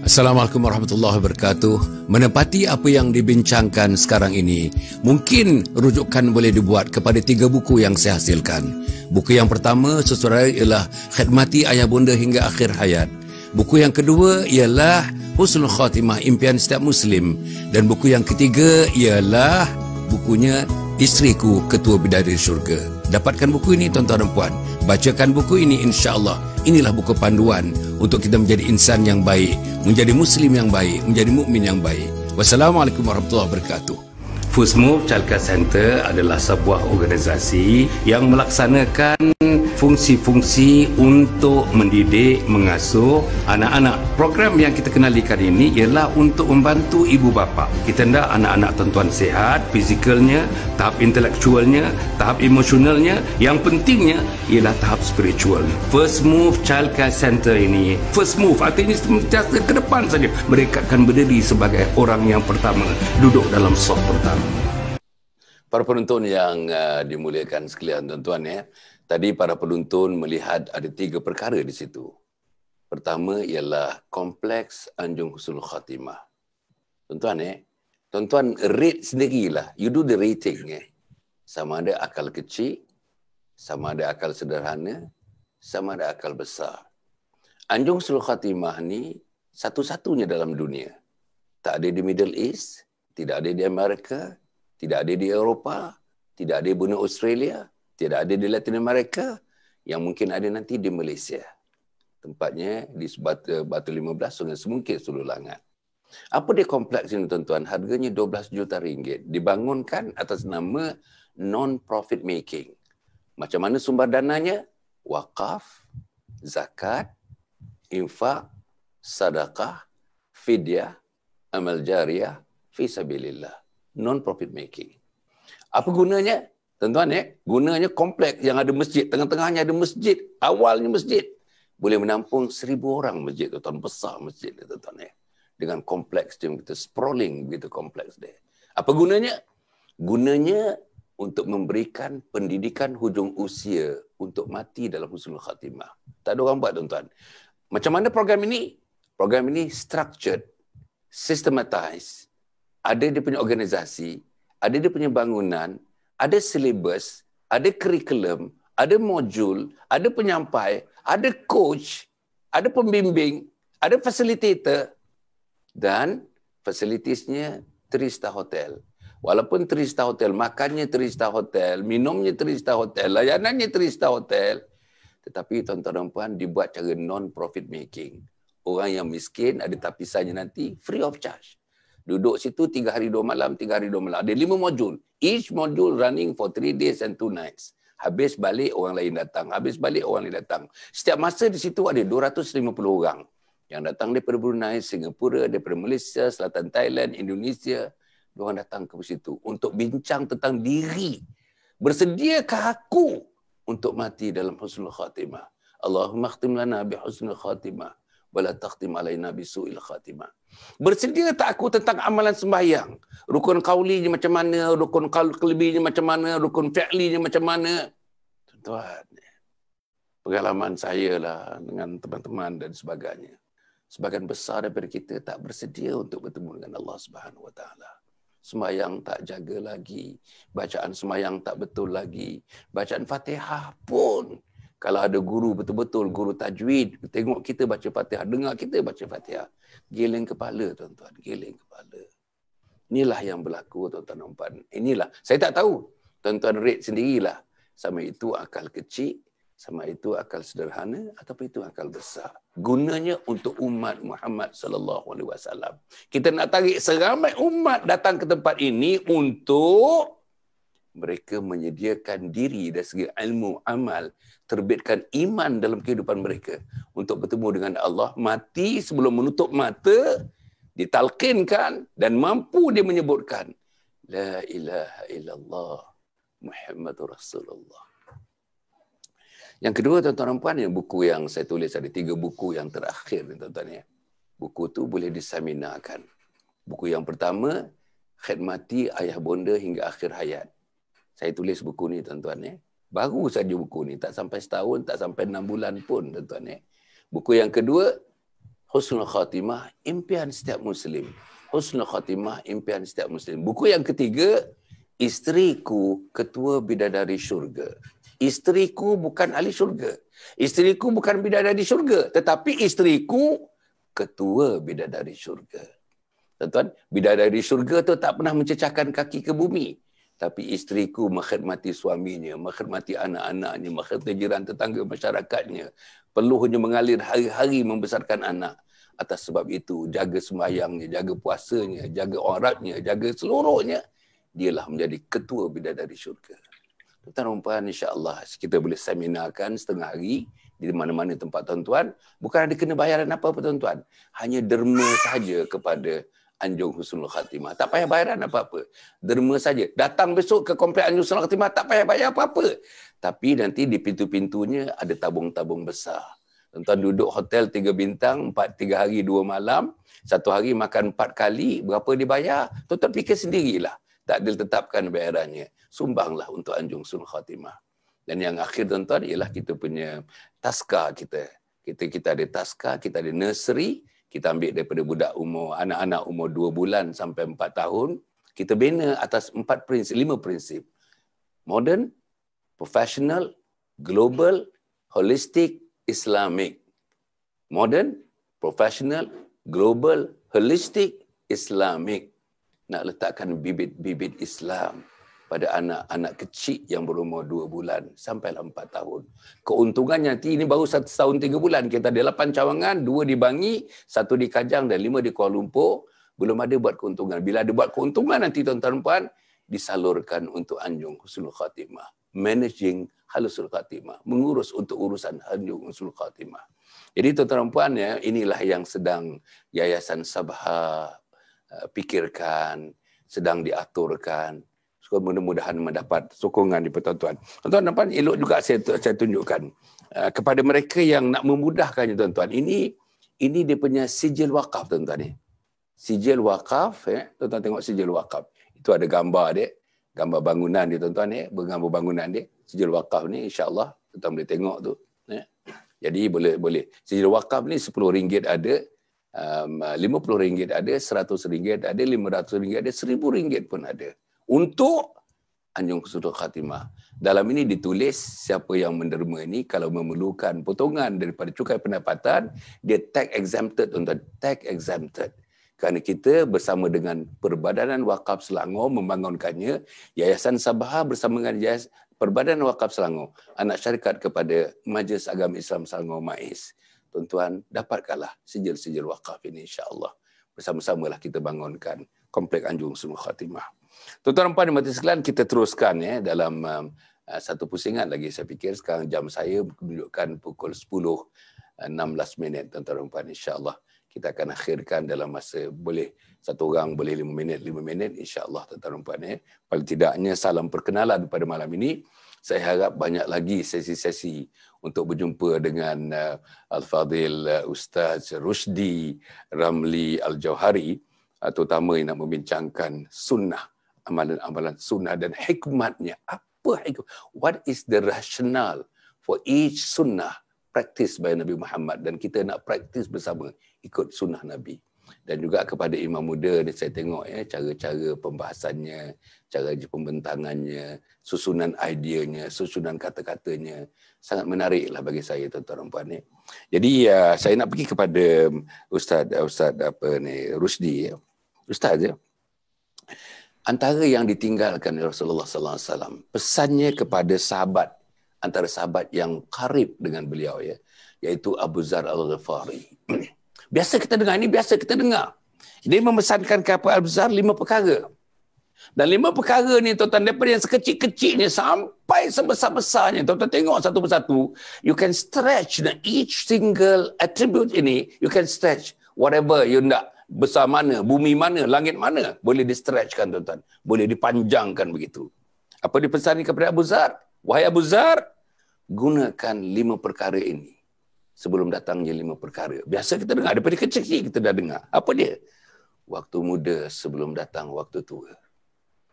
Assalamualaikum warahmatullahi wabarakatuh. Menepati apa yang dibincangkan sekarang ini, mungkin rujukan boleh dibuat kepada 3 buku yang saya hasilkan. Buku yang pertama, saudara, ialah Khidmati Ayah Bunda Hingga Akhir Hayat. Buku yang kedua ialah Husnul Khatimah, Impian Setiap Muslim. Dan buku yang ketiga ialah bukunya Isteriku Ketua Bidadari Syurga. Dapatkan buku ini tuan-tuan dan puan. Bacakan buku ini, insya-Allah. Inilah buku panduan untuk kita menjadi insan yang baik, menjadi muslim yang baik, menjadi mukmin yang baik. Wassalamualaikum warahmatullahi wabarakatuh. First Move Childcare Center adalah sebuah organisasi yang melaksanakan fungsi-fungsi untuk mendidik, mengasuh anak-anak. Program yang kita kenalikan ini ialah untuk membantu ibu bapa. Kita hendak anak-anak tuan-tuan sihat, fizikalnya, tahap intelektualnya, tahap emosionalnya. Yang pentingnya ialah tahap spiritual. First Move Childcare Center ini, First Move artinya sentiasa ke depan saja. Mereka akan berdiri sebagai orang yang pertama, duduk dalam saf pertama. Para penonton yang dimuliakan sekalian tuan-tuan, ya. Tadi para penonton melihat ada 3 perkara di situ. Pertama ialah kompleks Anjung Husnul Khatimah. Tuan-tuan, tuan-tuan rate sendirilah. You do the rating. Sama ada akal kecil, sama ada akal sederhana, sama ada akal besar. Anjung Husnul Khatimah ni satu-satunya dalam dunia. Tak ada di Middle East, tidak ada di Amerika, tidak ada di Eropah, tidak ada di benua Australia, tidak ada di Latin America, yang mungkin ada nanti di Malaysia. Tempatnya di Batu 15, Sungai Semungkit, Sulu Langat. Apa dia kompleks ini tuan-tuan? Harganya 12 juta ringgit. Dibangunkan atas nama non-profit making. Macam mana sumber dananya? Wakaf, zakat, infak, sedekah, fidyah, amal jariah, fisabilillah. Non-profit making. Apa gunanya? Tuan-tuan, gunanya kompleks yang ada masjid. Tengah-tengahnya ada masjid. Awalnya masjid. Boleh menampung 1,000 orang masjid. Tuan-tuan, besar masjid. Tuan-tuan, dengan kompleks dia kita sprawling begitu kompleks dia. Apa gunanya? Gunanya untuk memberikan pendidikan hujung usia untuk mati dalam husnul khatimah. Tak ada orang buat, tuan-tuan. Macam mana program ini? Program ini structured, systematized. Ada dia punya organisasi, ada dia punya bangunan, ada silibus, ada kurikulum, ada modul, ada penyampai, ada coach, ada pembimbing, ada facilitator, dan facilitasnya 3-star hotel. Walaupun 3-star hotel, makannya 3-star hotel, minumnya 3-star hotel, layanannya 3-star hotel, tetapi tuan-tuan dan puan dibuat cara non-profit making. Orang yang miskin ada tapisannya nanti free of charge. Duduk situ 3 hari 2 malam, 3 hari 2 malam. Ada 5 modul. Each module running for 3 days and 2 nights. Habis balik orang lain datang. Habis balik orang lain datang. Setiap masa di situ ada 250 orang. Yang datang daripada Brunei, Singapura, daripada Malaysia, Selatan Thailand, Indonesia. Diorang datang ke situ untuk bincang tentang diri. Bersediakah aku untuk mati dalam husnul khatimah? Allahumma khtim lana bi husnul khatimah wala takhtim alaina bi su'il khatimah. Bersedia tak aku tentang amalan sembahyang? Rukun qaulinya macam mana, rukun qalbinya macam mana, rukun fi'linya macam mana? Tuan-tuan, pengalaman saya lah dengan teman-teman dan sebagainya. Sebagian besar daripada kita tak bersedia untuk bertemu dengan Allah Subhanahu Wa Taala. Sembahyang tak jaga lagi, bacaan sembahyang tak betul lagi, bacaan Fatihah pun kalau ada guru betul-betul guru tajwid, tengok kita baca Fatihah, dengar kita baca Fatihah, geleng kepala tuan-tuan, geleng kepala. Inilah yang berlaku tuan-tuan dan puan. Inilah, saya tak tahu. Tuan-tuan rate sendirilah. Sama itu akal kecil, sama itu akal sederhana, ataupun itu akal besar. Gunanya untuk umat Muhammad sallallahu alaihi wasallam. Kita nak tarik seramai umat datang ke tempat ini untuk mereka menyediakan diri dari segi ilmu amal, terbitkan iman dalam kehidupan mereka untuk bertemu dengan Allah, mati sebelum menutup mata, ditalqinkan dan mampu dia menyebutkan la ilaha illallah Muhammadur Rasulullah. Yang kedua, tuan-tuan dan puan, yang buku yang saya tulis ada 3 buku yang terakhir, tuan-tuan ya. Buku tu boleh diseminarkan. Buku yang pertama, Khidmati Ayah Bonda Hingga Akhir Hayat. Saya tulis buku ni, tuan-tuan ya. Baru saja buku ni, tak sampai setahun, tak sampai 6 bulan pun, tuan-tuan ya. Buku yang kedua, Husnul Khatimah, Impian Setiap Muslim. Husnul Khatimah, Impian Setiap Muslim. Buku yang ketiga, Isteriku Ketua Bidadari Syurga. Isteriku bukan ahli syurga. Isteriku bukan bidadari syurga. Tetapi isteriku ketua bidadari syurga. Tuan-tuan, bidadari syurga tu tak pernah mencecahkan kaki ke bumi. Tapi isteriku menghormati suaminya, menghormati anak-anaknya, menghormati jiran tetangga masyarakatnya. Peluhnya mengalir hari-hari membesarkan anak. Atas sebab itu, jaga sembahyangnya, jaga puasanya, jaga auratnya, jaga seluruhnya. Dialah menjadi ketua bidadari syurga. Tuan-tuan dan puan, insya-Allah kita boleh seminarkan setengah hari di mana-mana tempat tuan-tuan. Bukan ada kena bayaran apa-apa tuan-tuan. Hanya derma saja kepada Anjung Husnul Khatimah. Tak payah bayaran apa-apa. Derma saja. Datang besok ke komplek Anjung Husnul Khatimah, tak payah bayar apa-apa. Tapi nanti di pintu-pintunya ada tabung-tabung besar. Tuan-tuan duduk hotel 3 bintang, 3 hari 2 malam. Satu hari makan 4 kali. Berapa dibayar? Tuan-tuan fikir sendirilah. Tak ditetapkan bayarannya. Sumbanglah untuk Anjung Husnul Khatimah. Dan yang akhir tuan-tuan ialah kita punya taska kita. Kita ada taska, kita ada nursery, kita ambil daripada budak umur, anak-anak umur 2 bulan sampai 4 tahun. Kita bina atas 5 prinsip. Modern, professional, global, holistic, Islamic. Modern, professional, global, holistic, Islamic. Nak letakkan bibit-bibit Islam pada anak-anak kecil yang berumur 2 bulan sampai 4 tahun. Keuntungannya nanti ini baru 1 tahun 3 bulan. Kita ada 8 cawangan, 2 di Bangi, 1 di Kajang dan 5 di Kuala Lumpur. Belum ada buat keuntungan. Bila ada buat keuntungan nanti tuan-tuan puan, disalurkan untuk Anjung Husnul Khatimah. Managing Husnul Khatimah. Mengurus untuk urusan Anjung Husnul Khatimah. Jadi tuan-tuan puan ya, inilah yang sedang Yayasan Sabha pikirkan, sedang diaturkan. So, mudah-mudahan mendapat sokongan di tuan-tuan. Tuan-tuan nampak elok juga saya tunjukkan kepada mereka yang nak memudahkannya tuan-tuan. Ini dia punya sijil wakaf tuan-tuan ni. Sijil wakaf tuan-tuan tengok sijil wakaf. Itu ada gambar dia, gambar bangunan dia tuan-tuan ni, bergambar bangunan dia. Sijil wakaf ni insya-Allah tuan-tuan boleh tengok tu. Jadi boleh. Sijil wakaf ni RM10 ada. RM50 ada, RM100 ada, RM500 ada, RM1000 pun ada. Untuk Anjung Husnul Khatimah. Dalam ini ditulis siapa yang menderma ini kalau memerlukan potongan daripada cukai pendapatan, dia tax exempted tuan-tuan, tax exempted. Kerana kita bersama dengan Perbadanan Wakaf Selangor membangunkannya, Yayasan Sabha bersama dengan Perbadanan Wakaf Selangor, anak syarikat kepada Majlis Agama Islam Selangor MAIS. Tuan-tuan, dapatkanlah sijil-sijil wakaf ini insya-Allah. Bersama-samalah kita bangunkan Komplek Anjung Husnul Khatimah. Tuan-tuan dan puan yang sekalian, kita teruskan dalam satu pusingan lagi saya fikir. Sekarang jam saya menunjukkan pukul 10.16 tuan-tuan dan puan, insya-Allah. kita akan akhirkan dalam masa boleh satu orang boleh 5 minit insya-Allah tuan-tuan dan puan. Paling tidaknya salam perkenalan pada malam ini. Saya harap banyak lagi sesi-sesi untuk berjumpa dengan Al-Fadhil Ustaz Rusdi Ramli Al-Jauhari, terutama yang nak membincangkan sunnah, amalan-amalan sunnah dan hikmatnya. Apa hikmah? What is the rationale for each sunnah practice by Nabi Muhammad, dan kita nak praktis bersama ikut sunnah Nabi. Dan juga kepada imam muda ni saya tengok cara-cara pembahasannya, cara pembentangannya, susunan ideanya, susunan kata-katanya sangat menariklah bagi saya tuan-tuan dan puan ni. Jadi saya nak pergi kepada Ustaz Rusdi. Ustaz antara yang ditinggalkan Rasulullah sallallahu alaihi wasallam, pesannya kepada sahabat, antara sahabat yang karib dengan beliau iaitu Abu Dzar Al-Ghifari. Biasa kita dengar ini, dia memesankan kepada Abu Dzar 5 perkara. Dan 5 perkara ni tuan-tuan, daripada yang sekecil-kecilnya sampai sebesar-besarnya, tuan-tuan tengok satu persatu, you can stretch each single attribute ini, you can stretch whatever you nak, besar mana, bumi mana, langit mana, boleh di-stretchkan tuan-tuan, boleh dipanjangkan begitu. Apa dipesan kepada Abu Dzar? Wahai Abu Dzar, gunakan 5 perkara ini. Sebelum datangnya 5 perkara. Biasa kita dengar, daripada kecil-kecil kita dah dengar. Apa dia? Waktu muda sebelum datang waktu tua.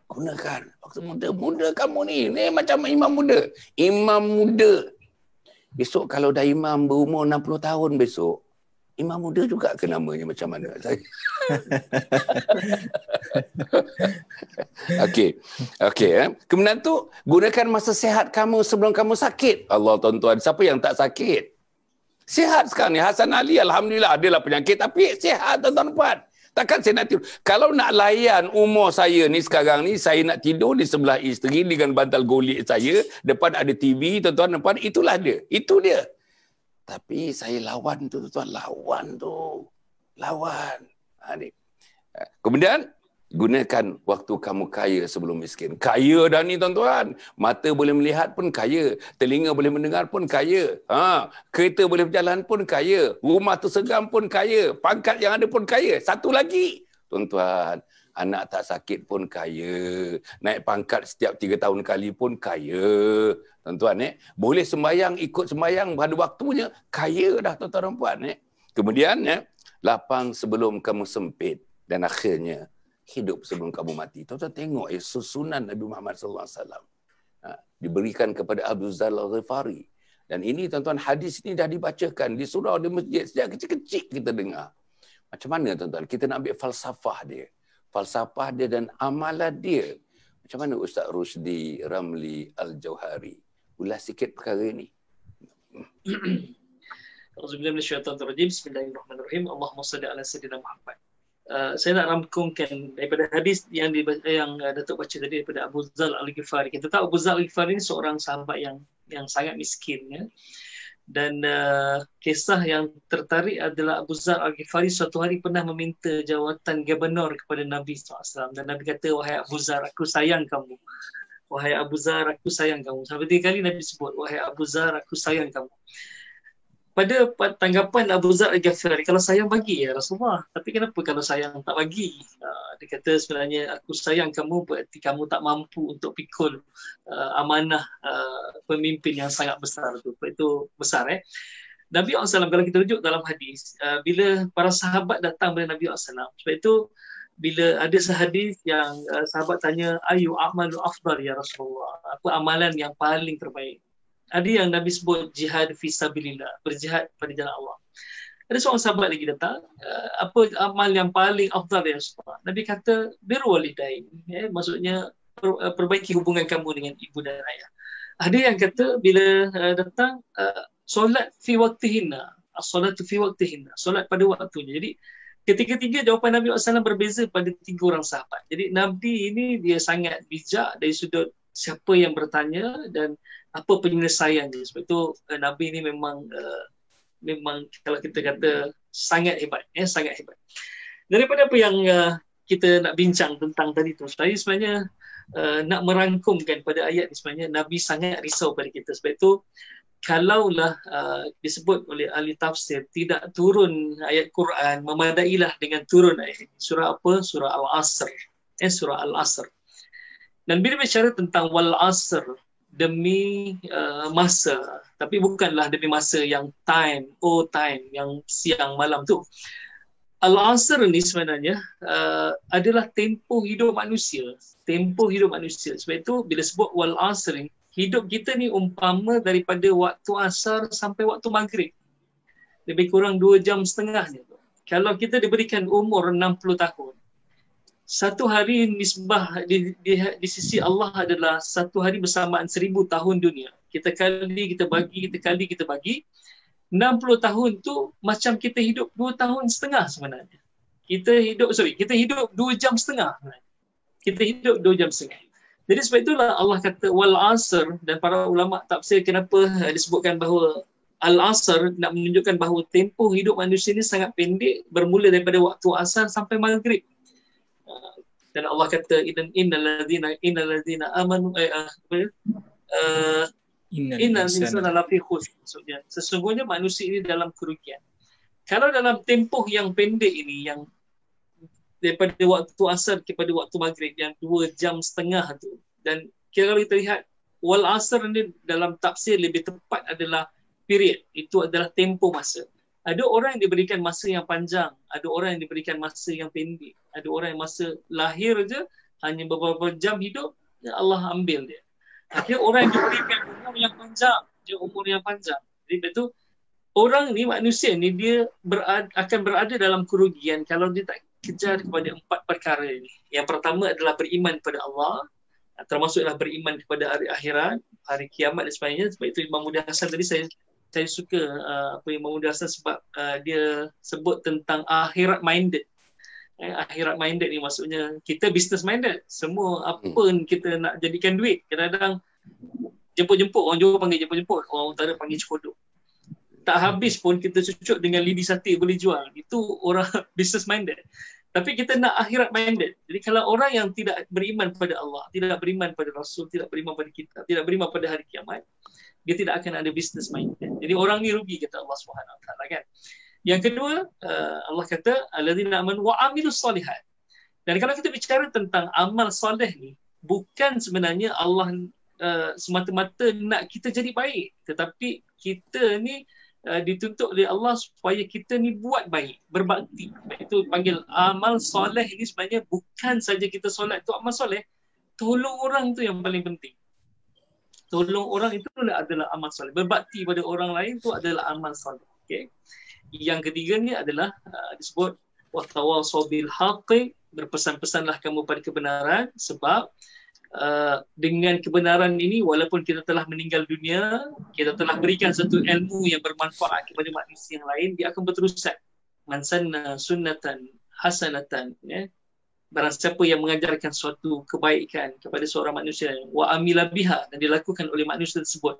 Gunakan. Waktu muda kamu ni. Ni macam imam muda. Imam muda. Besok kalau dah imam berumur 60 tahun besok, imam muda juga ke namanya macam mana? Okey. Kemudian tu, gunakan masa sihat kamu sebelum kamu sakit. Allah tuan-tuan, siapa yang tak sakit? Sihat sekarang ni. Hasan Ali alhamdulillah adalah penyakit tapi sihat tuan-tuan puan. Takkan saya nak tidur. Kalau nak layan umur saya ni sekarang ni, saya nak tidur di sebelah isteri dengan bantal golik saya, depan ada TV tuan-tuan puan, itulah dia. Itu dia. Tapi saya lawan tu tuan-tuan, lawan. Kemudian gunakan waktu kamu kaya sebelum miskin. Kaya dah ni tuan-tuan. Mata boleh melihat pun kaya. Telinga boleh mendengar pun kaya. Kereta boleh berjalan pun kaya. Rumah tersegam pun kaya. Pangkat yang ada pun kaya. Satu lagi, tuan-tuan, anak tak sakit pun kaya. Naik pangkat setiap 3 tahun kali pun kaya. Tuan-tuan, boleh sembahyang, ikut sembahyang pada waktunya. Kaya dah tuan-tuan dan puan. Kemudian, lapang sebelum kamu sempit. Dan akhirnya, hidup sebelum kamu mati. Tuan-tuan tengok susunan Nabi Muhammad SAW diberikan kepada Abu Dzar Al-Ghifari. Dan ini tuan-tuan, hadis ini dah dibacakan di surau di masjid sejak kecil-kecil kita dengar. Macam mana tuan-tuan kita nak ambil falsafah dia dan amalan dia? Macam mana Ustaz Rusdi Ramli Al-Jauhari? Ulas sikit perkara ini. Auzubillahi minasyaitonir rajim. Bismillahirrahmanirrahim. Allahumma shalli ala sayyidina Muhammad. Saya nak rangkumkan daripada hadis yang Datuk baca tadi daripada Abu Dzar Al-Ghifari. Kita tahu Abu Dzar Al-Ghifari ini seorang sahabat yang sangat miskin dan kisah yang tertarik adalah Abu Dzar Al-Ghifari suatu hari pernah meminta jawatan gubernur kepada Nabi SAW, dan Nabi kata, wahai Abu Dzar, aku sayang kamu. Wahai Abu Dzar, aku sayang kamu. Sampai 3 kali Nabi sebut, wahai Abu Dzar, aku sayang kamu. Pada tanggapan Abu Dzar Al-Ghifari, kalau sayang bagi ya Rasulullah, tapi kenapa kalau sayang tak bagi? Dia kata sebenarnya aku sayang kamu berarti kamu tak mampu untuk pikul amanah pemimpin yang sangat besar tu. Itu besar Nabi SAW, kalau kita rujuk dalam hadis, bila para sahabat datang kepada Nabi SAW, sebab itu bila ada sehadis yang sahabat tanya, ayu a'malu afdal ya Rasulullah, apa amalan yang paling terbaik? Ada yang Nabi sebut jihad fisabilillah, berjihad pada jalan Allah. Ada seorang sahabat lagi datang, apa amal yang paling afdal ya Rasulullah? Nabi kata birrul walidain, maksudnya perbaiki hubungan kamu dengan ibu dan ayah. Ada yang kata bila datang solat fi waqtihinna, as-salatu fi waqtihinna, solat pada waktunya. Jadi ketiga-tiga jawapan Nabi SAW berbeza pada 3 orang sahabat. Jadi Nabi ini dia sangat bijak dari sudut siapa yang bertanya dan apa penyelesaian dia. Sebab itu Nabi ini memang kalau kita kata sangat hebat, sangat hebat. Daripada apa yang kita nak bincang tentang tadi tu, saya sebenarnya nak merangkumkan pada ayat ni, sebenarnya Nabi sangat risau pada kita. Sebab itu kalaulah disebut oleh ahli tafsir tidak turun ayat Quran, memadailah dengan turun ayat ini. Surah apa? Surah Al-Asr. Surah Al-Asr. Dan bila bicara tentang wal asr, demi masa, tapi bukanlah demi masa yang time, yang siang malam tu. Al-Asr ni sebenarnya adalah tempoh hidup manusia. Tempoh hidup manusia. Sebab itu bila sebut wal asr ni, hidup kita ni umpama daripada waktu asar sampai waktu maghrib. Lebih kurang 2 jam setengahnya. Kalau kita diberikan umur 60 tahun, satu hari nisbah di sisi Allah adalah satu hari bersamaan 1000 tahun dunia. Kita kali, kita bagi. 60 tahun tu macam kita hidup 2 tahun setengah sebenarnya. Kita hidup 2 jam setengah. Kita hidup 2 jam setengah. Jadi sebab itulah Allah kata wal asr, dan para ulama tafsir kenapa disebutkan bahawa al-asr nak menunjukkan bahawa tempoh hidup manusia ini sangat pendek, bermula daripada waktu asar sampai maghrib. Dan Allah kata innal ladzina amanu innal insana lafi khusr. Maksudnya sesungguhnya manusia ini dalam kerugian. Kalau dalam tempoh yang pendek ini, yang daripada waktu asar kepada waktu maghrib, yang 2 jam setengah tu, dan kalau kita lihat wal asr ni dalam tafsir lebih tepat adalah period, itu adalah tempoh masa. Ada orang yang diberikan masa yang panjang, ada orang yang diberikan masa yang pendek, ada orang yang masa lahir je hanya beberapa jam hidup, Allah ambil dia. Ada orang yang diberikan umur yang panjang. Jadi betul, orang ni, manusia ni, dia akan berada dalam kerugian kalau dia tak kejar kepada 4 perkara ini. Yang pertama adalah beriman kepada Allah, termasuklah beriman kepada hari akhirat, hari kiamat dan sebagainya. Sebab itu Imam Muda Hasan tadi saya suka Imam Muda Hasan sebab dia sebut tentang akhirat minded. Akhirat minded ni maksudnya kita business minded. Semua apa kita nak jadikan duit, kadang-kadang jemput-jemput, orang Johor panggil jemput-jemput, orang utara panggil cekodok. Tak habis pun kita cucuk dengan lidi sate boleh jual. Itu orang business minded. Tapi kita nak akhirat minded. Jadi kalau orang yang tidak beriman pada Allah, tidak beriman pada Rasul, tidak beriman pada kitab, tidak beriman pada hari kiamat, dia tidak akan ada business minded. Jadi orang ni rugi, kata Allah Subhanahu Wa Taala, kan. Yang kedua, Allah kata alladzina amanu wa amilus solihat. Dan kalau kita bicara tentang amal soleh ni, bukan sebenarnya Allah semata-mata nak kita jadi baik, tetapi kita ni dituntut oleh Allah supaya kita ni buat baik, berbakti. Itu panggil amal soleh ini sebenarnya bukan saja kita solat tu amal soleh, tolong orang tu yang paling penting. Tolong orang itu adalah amal soleh. Berbakti pada orang lain tu adalah amal soleh. Okay. Yang ketiganya adalah disebut watawasau bil haqqi, berpesan-pesanlah kamu pada kebenaran, sebab dengan kebenaran ini, walaupun kita telah meninggal dunia, kita telah berikan satu ilmu yang bermanfaat kepada manusia yang lain, dia akan berterusan. Man sanna sunnatan hasanatan, ya. Barang siapa yang mengajarkan suatu kebaikan kepada seorang manusia, wa amila biha, dan dilakukan oleh manusia tersebut,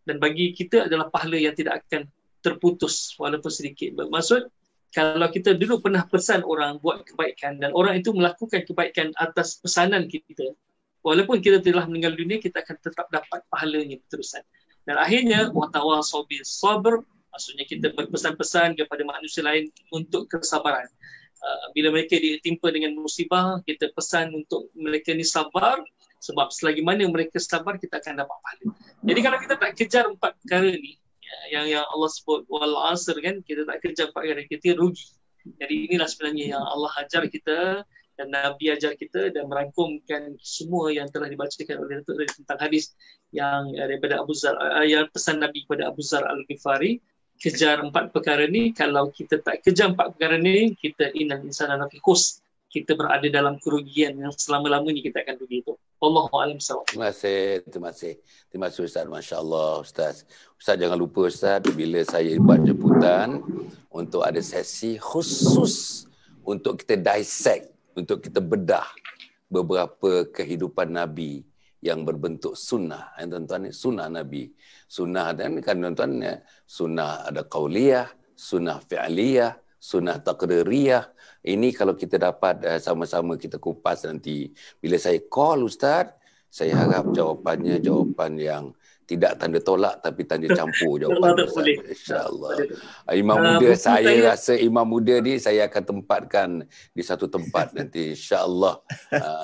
dan bagi kita adalah pahala yang tidak akan terputus walaupun sedikit. Bermaksud, kalau kita dulu pernah pesan orang buat kebaikan dan orang itu melakukan kebaikan atas pesanan kita, walaupun kita telah meninggal dunia, kita akan tetap dapat pahalanya berterusan. Dan akhirnya watawasau bis sabr, maksudnya kita berpesan-pesan kepada manusia lain untuk kesabaran. Bila mereka ditimpa dengan musibah, kita pesan untuk mereka ni sabar, sebab selagi mana mereka sabar, kita akan dapat pahala. Jadi kalau kita tak kejar 4 perkara ni, yang Allah sebut wal asr, kan, kita tak kejar 4 perkara, kita rugi. Jadi inilah sebenarnya yang Allah ajar kita dan Nabi ajar kita, dan merangkumkan semua yang telah dibacakan oleh Datuk tentang hadis yang daripada Abu Zar, yang pesan Nabi kepada Abu Zar Al-Ghifari, kejar 4 perkara ni. Kalau kita tak kejar 4 perkara ni, kita innal insana lafi khusr, kita berada dalam kerugian yang selama-lamanya kita akan rugi itu. Wallahu a'lam bissawab. Terima kasih Ustaz. Masya-Allah Ustaz. Ustaz jangan lupa Ustaz, bila saya buat jemputan untuk ada sesi khusus untuk kita dissect, untuk kita bedah beberapa kehidupan Nabi yang berbentuk sunnah. Tuan-tuan, sunnah Nabi. Sunnah, dan kan tuan-tuan, sunnah ada qauliyah, sunnah fi'liyah, sunnah taqririyah. Ini kalau kita dapat sama-sama kita kupas nanti. Bila saya call Ustaz, saya harap jawapannya jawapan yang Tidak tanda tolak tapi tanda campur Allah jawapan tak Ustaz. boleh. InsyaAllah. Boleh. Imam muda, Buku saya saya- rasa imam muda ni saya akan tempatkan di satu tempat nanti. InsyaAllah.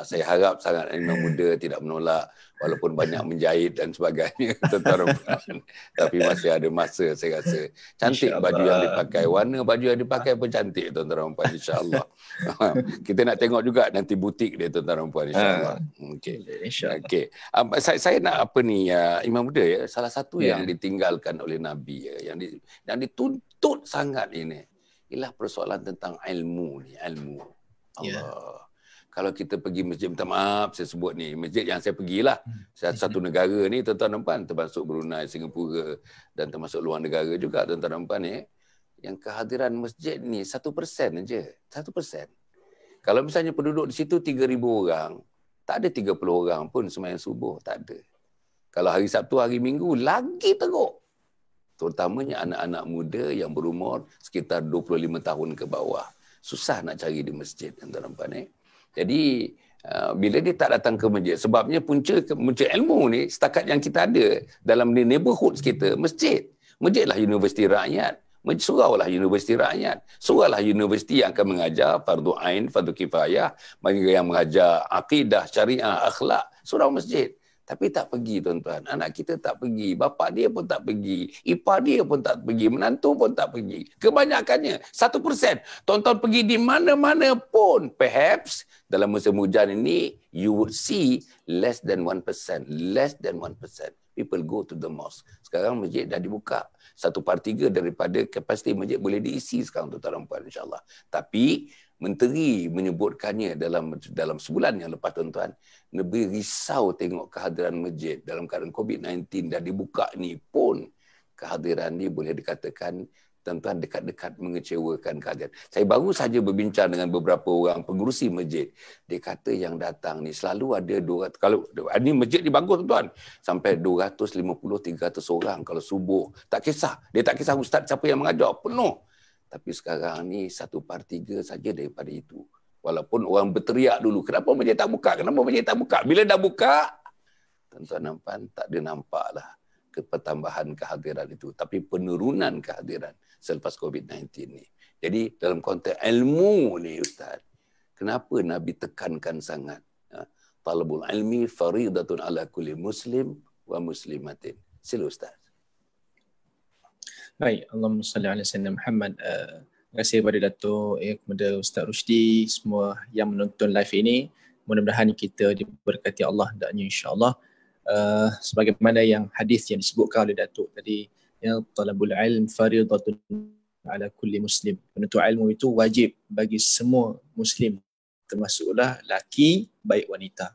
Saya harap sangat imam muda tidak menolak walaupun banyak menjahit dan sebagainya. Tuan-tuan dan puan. Tapi masih ada masa saya rasa. Cantik InsyaAllah. baju yang dipakai. Warna baju yang dipakai pun cantik tuan-tuan dan puan. InsyaAllah. Kita nak tengok juga nanti butik dia tuan-tuan dan puan. InsyaAllah. Okey. InsyaAllah. Okey. Saya nak apa ni imam muda ya, salah satu Ya. yang ditinggalkan oleh Nabi ya, yang dituntut sangat ini ialah persoalan tentang ilmu ni, ilmu. Allah. Kalau kita pergi masjid, minta maaf saya sebut ni, masjid yang saya pergilah. Satu negara ni tuan-tuan dan puan, termasuk Brunei, Singapura dan termasuk luar negara juga tuan-tuan dan puan ni, yang kehadiran masjid ni 1% aja. 1%. Kalau misalnya penduduk di situ 3,000 orang, tak ada 30 orang pun sembahyang subuh, tak ada. Kalau hari Sabtu, hari Minggu, lagi teruk. Terutamanya anak-anak muda yang berumur sekitar 25 tahun ke bawah. Susah nak cari di masjid, tuan-tuan. Jadi, bila dia tak datang ke masjid, sebabnya punca ilmu ni, setakat yang kita ada dalam neighborhood kita, masjid. Masjidlah universiti rakyat. Suraulah universiti rakyat. Suraulah universiti yang akan mengajar fardu ain, fardu kifayah, yang mengajar akidah, syariah, akhlak. Surau masjid. Tapi tak pergi tuan-tuan. Anak kita tak pergi. Bapa dia pun tak pergi. Ipar dia pun tak pergi. Menantu pun tak pergi. Kebanyakannya 1%. Tuan-tuan pergi di mana-mana pun. Perhaps dalam musim hujan ini, you would see less than 1%. Less than 1%. People go to the mosque. Sekarang masjid dah dibuka. 1/3 daripada kapasiti masjid boleh diisi sekarang tuan-tuan dan puan, insyaAllah. Tapi Menteri menyebutkannya dalam sebulan yang lepas tuan-tuan, lebih risau tengok kehadiran masjid dalam keadaan COVID-19 dah dibuka ni pun kehadiran ni boleh dikatakan tuan-tuan dekat-dekat mengecewakan kehadiran. Saya baru saja berbincang dengan beberapa orang pengurusi masjid. Dia kata yang datang ni selalu ada 200, kalau ini masjid ni bagus tuan-tuan, sampai 250-300 orang kalau subuh. Tak kisah. Dia tak kisah ustaz siapa yang mengajar, penuh. Tapi sekarang ni 1/3 saja daripada itu. Walaupun orang berteriak dulu, kenapa masjid tak buka? Kenapa masjid tak buka? Bila dah buka, tuan-tuan nampak tak ada nampaklah pertambahan kehadiran itu. Tapi penurunan kehadiran selepas COVID-19 ni. Jadi dalam konteks ilmu ni Ustaz, kenapa Nabi tekankan sangat? Talabul ilmi faridatun ala kulli muslim wa muslimatin. Sila Ustaz. Baik, Allahumma salli ala sayyidina Muhammad. Terima kasih kepada Dato' kepada Ustaz Rusdi, semua yang menonton live ini. Mudah-mudahan kita diberkati Allah hendaknya insya-Allah. Sebagaimana yang hadis yang disebutkan oleh Dato' tadi, ya, talabul ilm faridatun ala kulli muslim. Menuntut ilmu itu wajib bagi semua muslim, termasuklah laki baik wanita.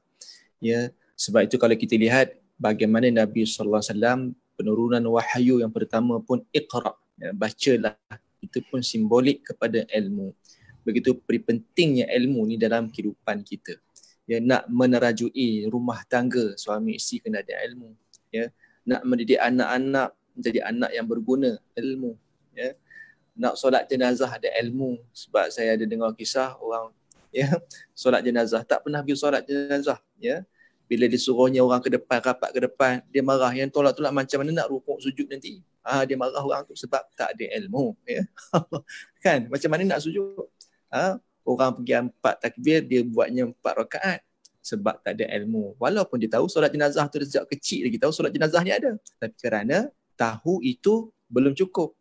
Ya, sebab itu kalau kita lihat bagaimana Nabi sallallahu alaihi wasallam penurunan wahyu yang pertama pun iqra, ya, bacalah, itu pun simbolik kepada ilmu. Begitu pentingnya ilmu ni dalam kehidupan kita. Ya, nak menerajui rumah tangga suami isteri kena ada ilmu. Ya, nak mendidik anak-anak menjadi anak yang berguna, ilmu. Ya, nak solat jenazah ada ilmu. Sebab saya ada dengar kisah orang, ya, solat jenazah tak pernah pergi solat jenazah. Ya, bila disuruhnya orang ke depan, rapat ke depan, dia marah. Yang tolak-tolak macam mana nak rukuk sujud nanti? Dia marah orang tu sebab tak ada ilmu. Ya. Kan? Macam mana nak sujud? Orang pergi 4 takbir, dia buatnya 4 rakaat. Sebab tak ada ilmu. Walaupun dia tahu solat jenazah tu sejak kecil lagi tahu solat jenazah ni ada. Tapi kerana tahu itu belum cukup.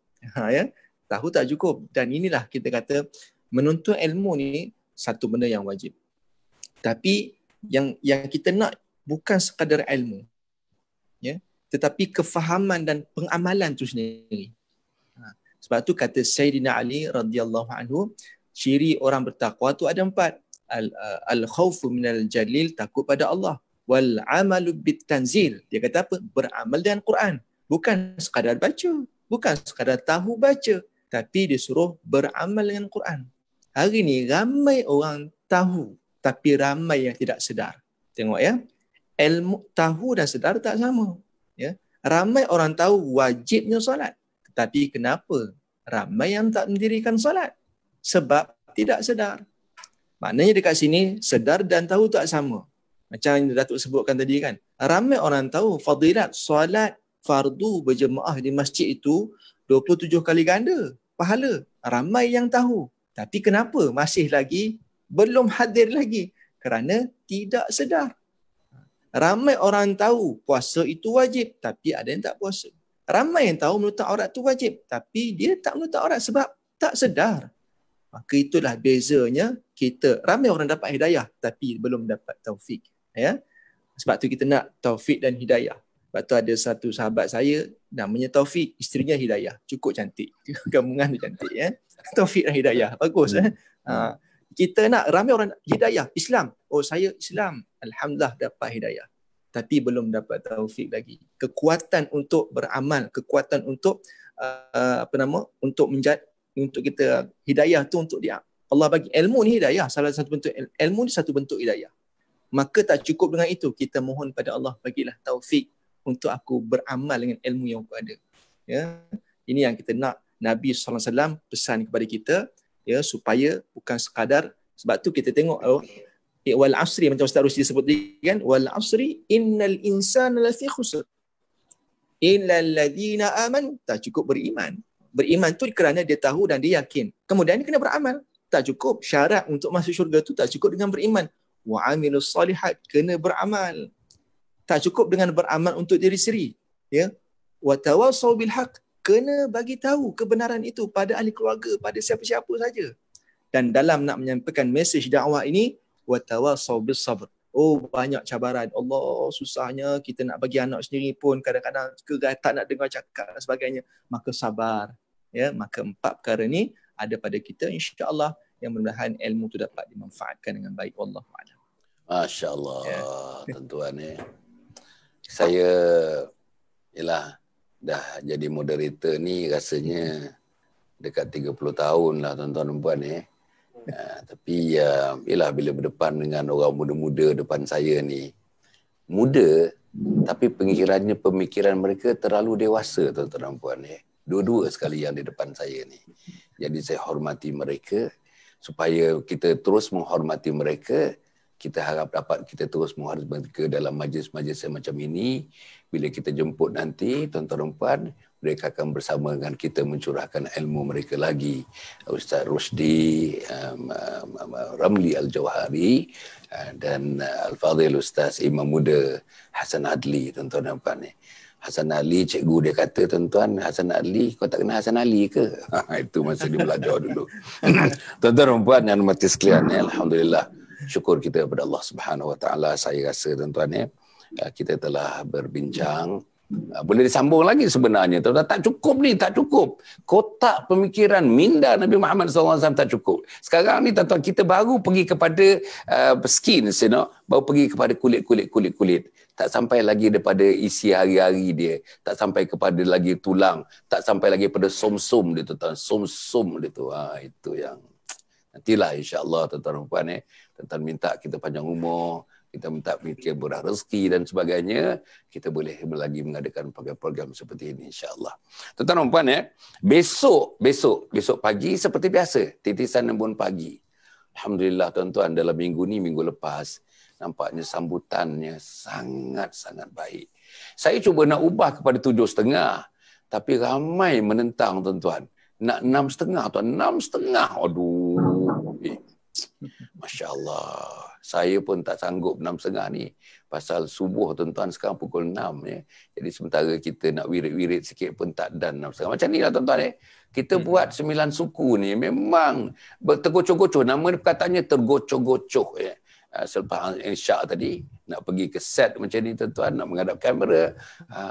Ya? Tahu tak cukup. Dan inilah kita kata menuntut ilmu ni satu benda yang wajib. Tapi yang kita nak bukan sekadar ilmu, ya, tetapi kefahaman dan pengamalan tu sendiri. Sebab tu kata Sayyidina Ali radhiyallahu anhu, ciri orang bertakwa tu ada 4. Al-khawfu minal jalil, takut pada Allah. Wal amalu bit tanzil, dia kata apa? Beramal dengan Quran. Bukan sekadar baca, bukan sekadar tahu baca, tapi disuruh beramal dengan Quran. Hari ni ramai orang tahu tapi ramai yang tidak sedar. Tengok ya. Ilmu tahu dan sedar tak sama. Ya. Ramai orang tahu wajibnya solat. Tetapi kenapa ramai yang tak mendirikan solat? Sebab tidak sedar. Maknanya dekat sini sedar dan tahu tak sama. Macam yang Datuk sebutkan tadi kan. Ramai orang tahu fadilat solat fardu berjemaah di masjid itu 27 kali ganda pahala. Ramai yang tahu. Tapi kenapa masih lagi belum hadir lagi? Kerana tidak sedar. Ramai orang tahu puasa itu wajib, tapi ada yang tak puasa. Ramai yang tahu menutup aurat itu wajib, tapi dia tak menutup aurat sebab tak sedar. Maka itulah bezanya kita. Ramai orang dapat hidayah, tapi belum dapat taufik. Ya? Sebab tu kita nak taufik dan hidayah. Sebab tu ada satu sahabat saya, namanya Taufik, isterinya Hidayah. Cukup cantik. Gabungan tu cantik. Ya? Taufik dan Hidayah. Bagus. Kita nak ramai orang hidayah, Islam. Oh, saya Islam. Alhamdulillah dapat hidayah. Tapi belum dapat taufik lagi. Kekuatan untuk beramal, kekuatan untuk untuk kita hidayah tu untuk dia. Allah bagi ilmu ni hidayah. Salah satu bentuk ilmu ni satu bentuk hidayah. Maka tak cukup dengan itu. Kita mohon pada Allah, bagilah taufik untuk aku beramal dengan ilmu yang aku ada. Ya. Ini yang kita nak. Nabi SAW pesan kepada kita, ya, supaya bukan sekadar, sebab tu kita tengok wal asri, macam Ustaz Rusdi sebut tadi kan, wal asri innal insana lafi khusr illa alladhina aman. Tak cukup beriman. Beriman tu kerana dia tahu dan dia yakin. Kemudian dia kena beramal. Tak cukup. Syarat untuk masuk syurga tu tak cukup dengan beriman. Wa amilus salihat, kena beramal. Tak cukup dengan beramal untuk diri sendiri. Ya. Wa tawassaw bil haqq, kena bagi tahu kebenaran itu pada ahli keluarga, pada siapa-siapa saja. Dan dalam nak menyampaikan mesej dakwah ini, wa tawassaw bis sabr. Oh, banyak cabaran. Allah, susahnya kita nak bagi anak sendiri pun kadang-kadang tak nak dengar cakap dan sebagainya. Maka sabar. Ya, maka 4 perkara ni ada pada kita, insya-Allah, yang mudah-mudahan ilmu tu dapat dimanfaatkan dengan baik. Wallahu a'lam. Masya-Allah, ya. Tuan-tuan ni. Saya ialah dah jadi moderator ni rasanya dekat 30 tahun lah tuan-tuan dan puan ni. Tapi ialah bila berdepan dengan orang muda-muda depan saya ni, muda tapi pemikiran mereka terlalu dewasa tuan-tuan dan puan ni. Dua-dua sekali yang di depan saya ni. Jadi saya hormati mereka. Supaya kita terus menghormati mereka, kita harap dapat kita terus menghormati mereka dalam majlis-majlis macam ini. Bila kita jemput nanti, tuan-tuan dan puan, mereka akan bersama dengan kita mencurahkan ilmu mereka lagi. Ustaz Rusdi, Ramli Al-Jauhari dan Al-Fadhil Ustaz Imam Muda Hasan Adli, tuan-tuan dan puan ni. Hasan Ali, cikgu dia kata, tuan-tuan, Hasan Ali, kau tak kenal Hasan Ali ke? Itu masa dia belajar dulu. Tuan-tuan dan puan yang mati sekalian, alhamdulillah, syukur kita kepada Allah Subhanahu Wa Taala. Saya rasa tuan-tuan kita telah berbincang. Boleh disambung lagi sebenarnya. Tak cukup ni, tak cukup. Kotak pemikiran minda Nabi Muhammad SAW tak cukup. Sekarang ni tuan-tuan, kita baru pergi kepada skin, baru pergi kepada kulit. Tak sampai lagi daripada isi hari-hari dia. Tak sampai kepada lagi tulang. Tak sampai lagi pada som-som dia, tuan-tuan. Som-som dia tu. Itu yang nantilah insya-Allah tuan-tuan dan puan tuan-tuan minta kita panjang umur, kita minta mikir murah rezeki dan sebagainya, kita boleh lagi mengadakan program-program seperti ini insya-Allah. Tuan-tuan dan puan besok pagi seperti biasa, titisan embun pagi. Alhamdulillah tuan-tuan, dalam minggu ni, minggu lepas, nampaknya sambutannya sangat-sangat baik. Saya cuba nak ubah kepada 7.30, tapi ramai menentang tuan-tuan. Nak 6.30 tuan, 6.30. Aduh. Masya Allah. Saya pun tak sanggup 6.30 ni. Pasal subuh tuan-tuan sekarang pukul 6 ya. Jadi sementara kita nak wirid-wirid sikit pun tak dan 6.30. Macam ni lah tuan-tuan Kita buat 9 suku ni memang tergocoh-gocoh. Nama ni perkataannya tergocoh-gocoh ya. Selepas Isyak tadi nak pergi ke set macam ni tuan-tuan, nak menghadap kamera,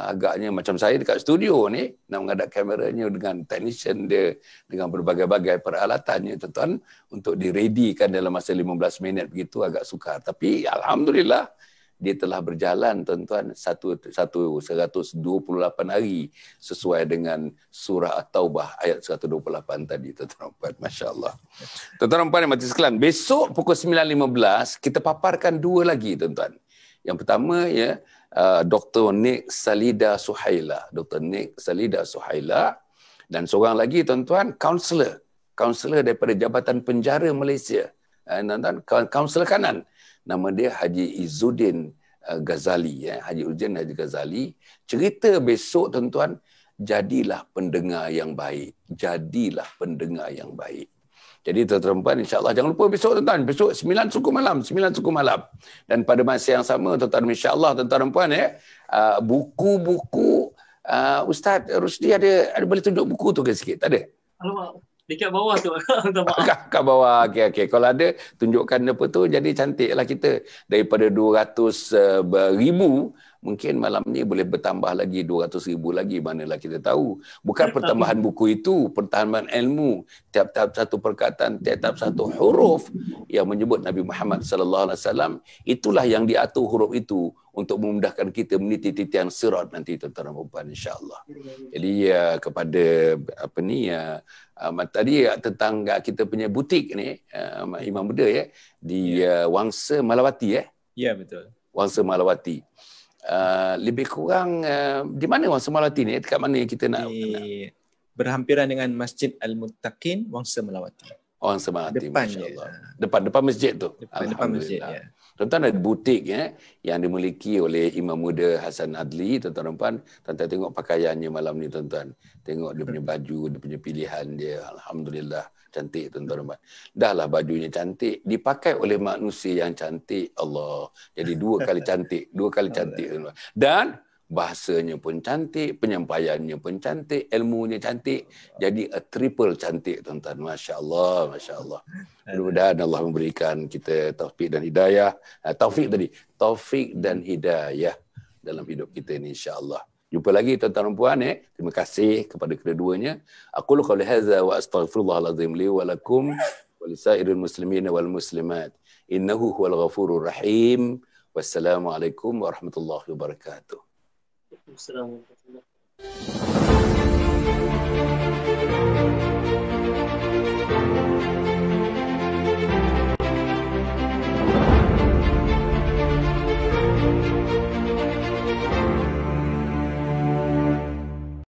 agaknya macam saya dekat studio ni nak menghadap kameranya dengan technician dia, dengan berbagai-bagai peralatannya tuan-tuan, untuk diredikan dalam masa 15 minit begitu agak sukar. Tapi alhamdulillah dia telah berjalan tuan-tuan 128 hari sesuai dengan surah At-Taubah ayat 128 tadi tuan-tuan. Masya-Allah. Tuan-tuan yang mati sekalian, besok pukul 9.15 kita paparkan 2 lagi tuan-tuan. Yang pertama ya, Dr. Nik Salida Suhaila, Dr. Nik Salida Suhaila, dan seorang lagi tuan-tuan, kaunselor daripada Jabatan Penjara Malaysia. Tuan-tuan, kaunselor kanan. Nama dia Haji Izzuddin Ghazali, Haji Uddin Haji Ghazali, cerita besok tuan-tuan, jadilah pendengar yang baik. Jadilah pendengar yang baik. Jadi tuan-tuan, insya-Allah jangan lupa besok tuan-tuan, besok 9 suku malam, 9 suku malam. Dan pada masa yang sama tuan-tuan, insya-Allah tuan-tuan dan puan buku-buku Ustaz Rusdi ada boleh tunjuk buku tu ke sikit? Tak ada? Alamak, dekat bawah tu. Kat bawah. Okey. Kalau ada, tunjukkan apa tu. Jadi cantiklah kita. Daripada 200,000, mungkin malam ni boleh bertambah lagi 200,000 lagi. Manalah kita tahu. Bukan pertambahan buku itu, pertambahan ilmu. Tiap-tiap satu perkataan, tiap-tiap satu huruf yang menyebut Nabi Muhammad sallallahu alaihi wasallam, itulah yang diatur huruf itu untuk memudahkan kita meniti titian sirat nanti tuan-tuan dan puan, insya-Allah. Jadi kepada tadi tentang kita punya butik ni, Imam Muda di Wangsa Malawati Ya, betul. Wangsa Malawati. Lebih kurang di mana Wangsa Malawati ni? Dekat mana kita nak? Berhampiran dengan Masjid Al-Muttaqin Wangsa Malawati. Wangsa Malawati, Depannya. Depan masjid tu. Depan masjid, ya. Tuan-tuan ada butik yang dimiliki oleh Imam Muda Hasan Adli, tuan-tuan dan puan. Tuan-tuan tengok pakaiannya malam ni tuan-tuan. Tengok dia punya baju, dia punya pilihan dia. Alhamdulillah, cantik tuan-tuan dan puan. Dahlah bajunya cantik, dipakai oleh manusia yang cantik. Allah. Jadi 2 kali cantik, 2 kali cantik tuan-tuan. Dan bahasanya pun cantik, penyampaiannya pun cantik, ilmunya cantik. Jadi a triple cantik tuan-tuan. Masya-Allah, masya-Allah. Mudah-mudahan Allah memberikan kita taufik dan hidayah. Taufik dan hidayah dalam hidup kita ini, insya-Allah. Jumpa lagi tuan-tuan dan puan. Terima kasih kepada kedua-duanya. Aqulu qouli hadza wa astaghfirullahal azim li wa lakum wa lisairil muslimin wal muslimat. Innahu huwal ghafurur rahim. Wassalamualaikum warahmatullahi wabarakatuh. Assalamualaikum warahmatullahi wabarakatuh.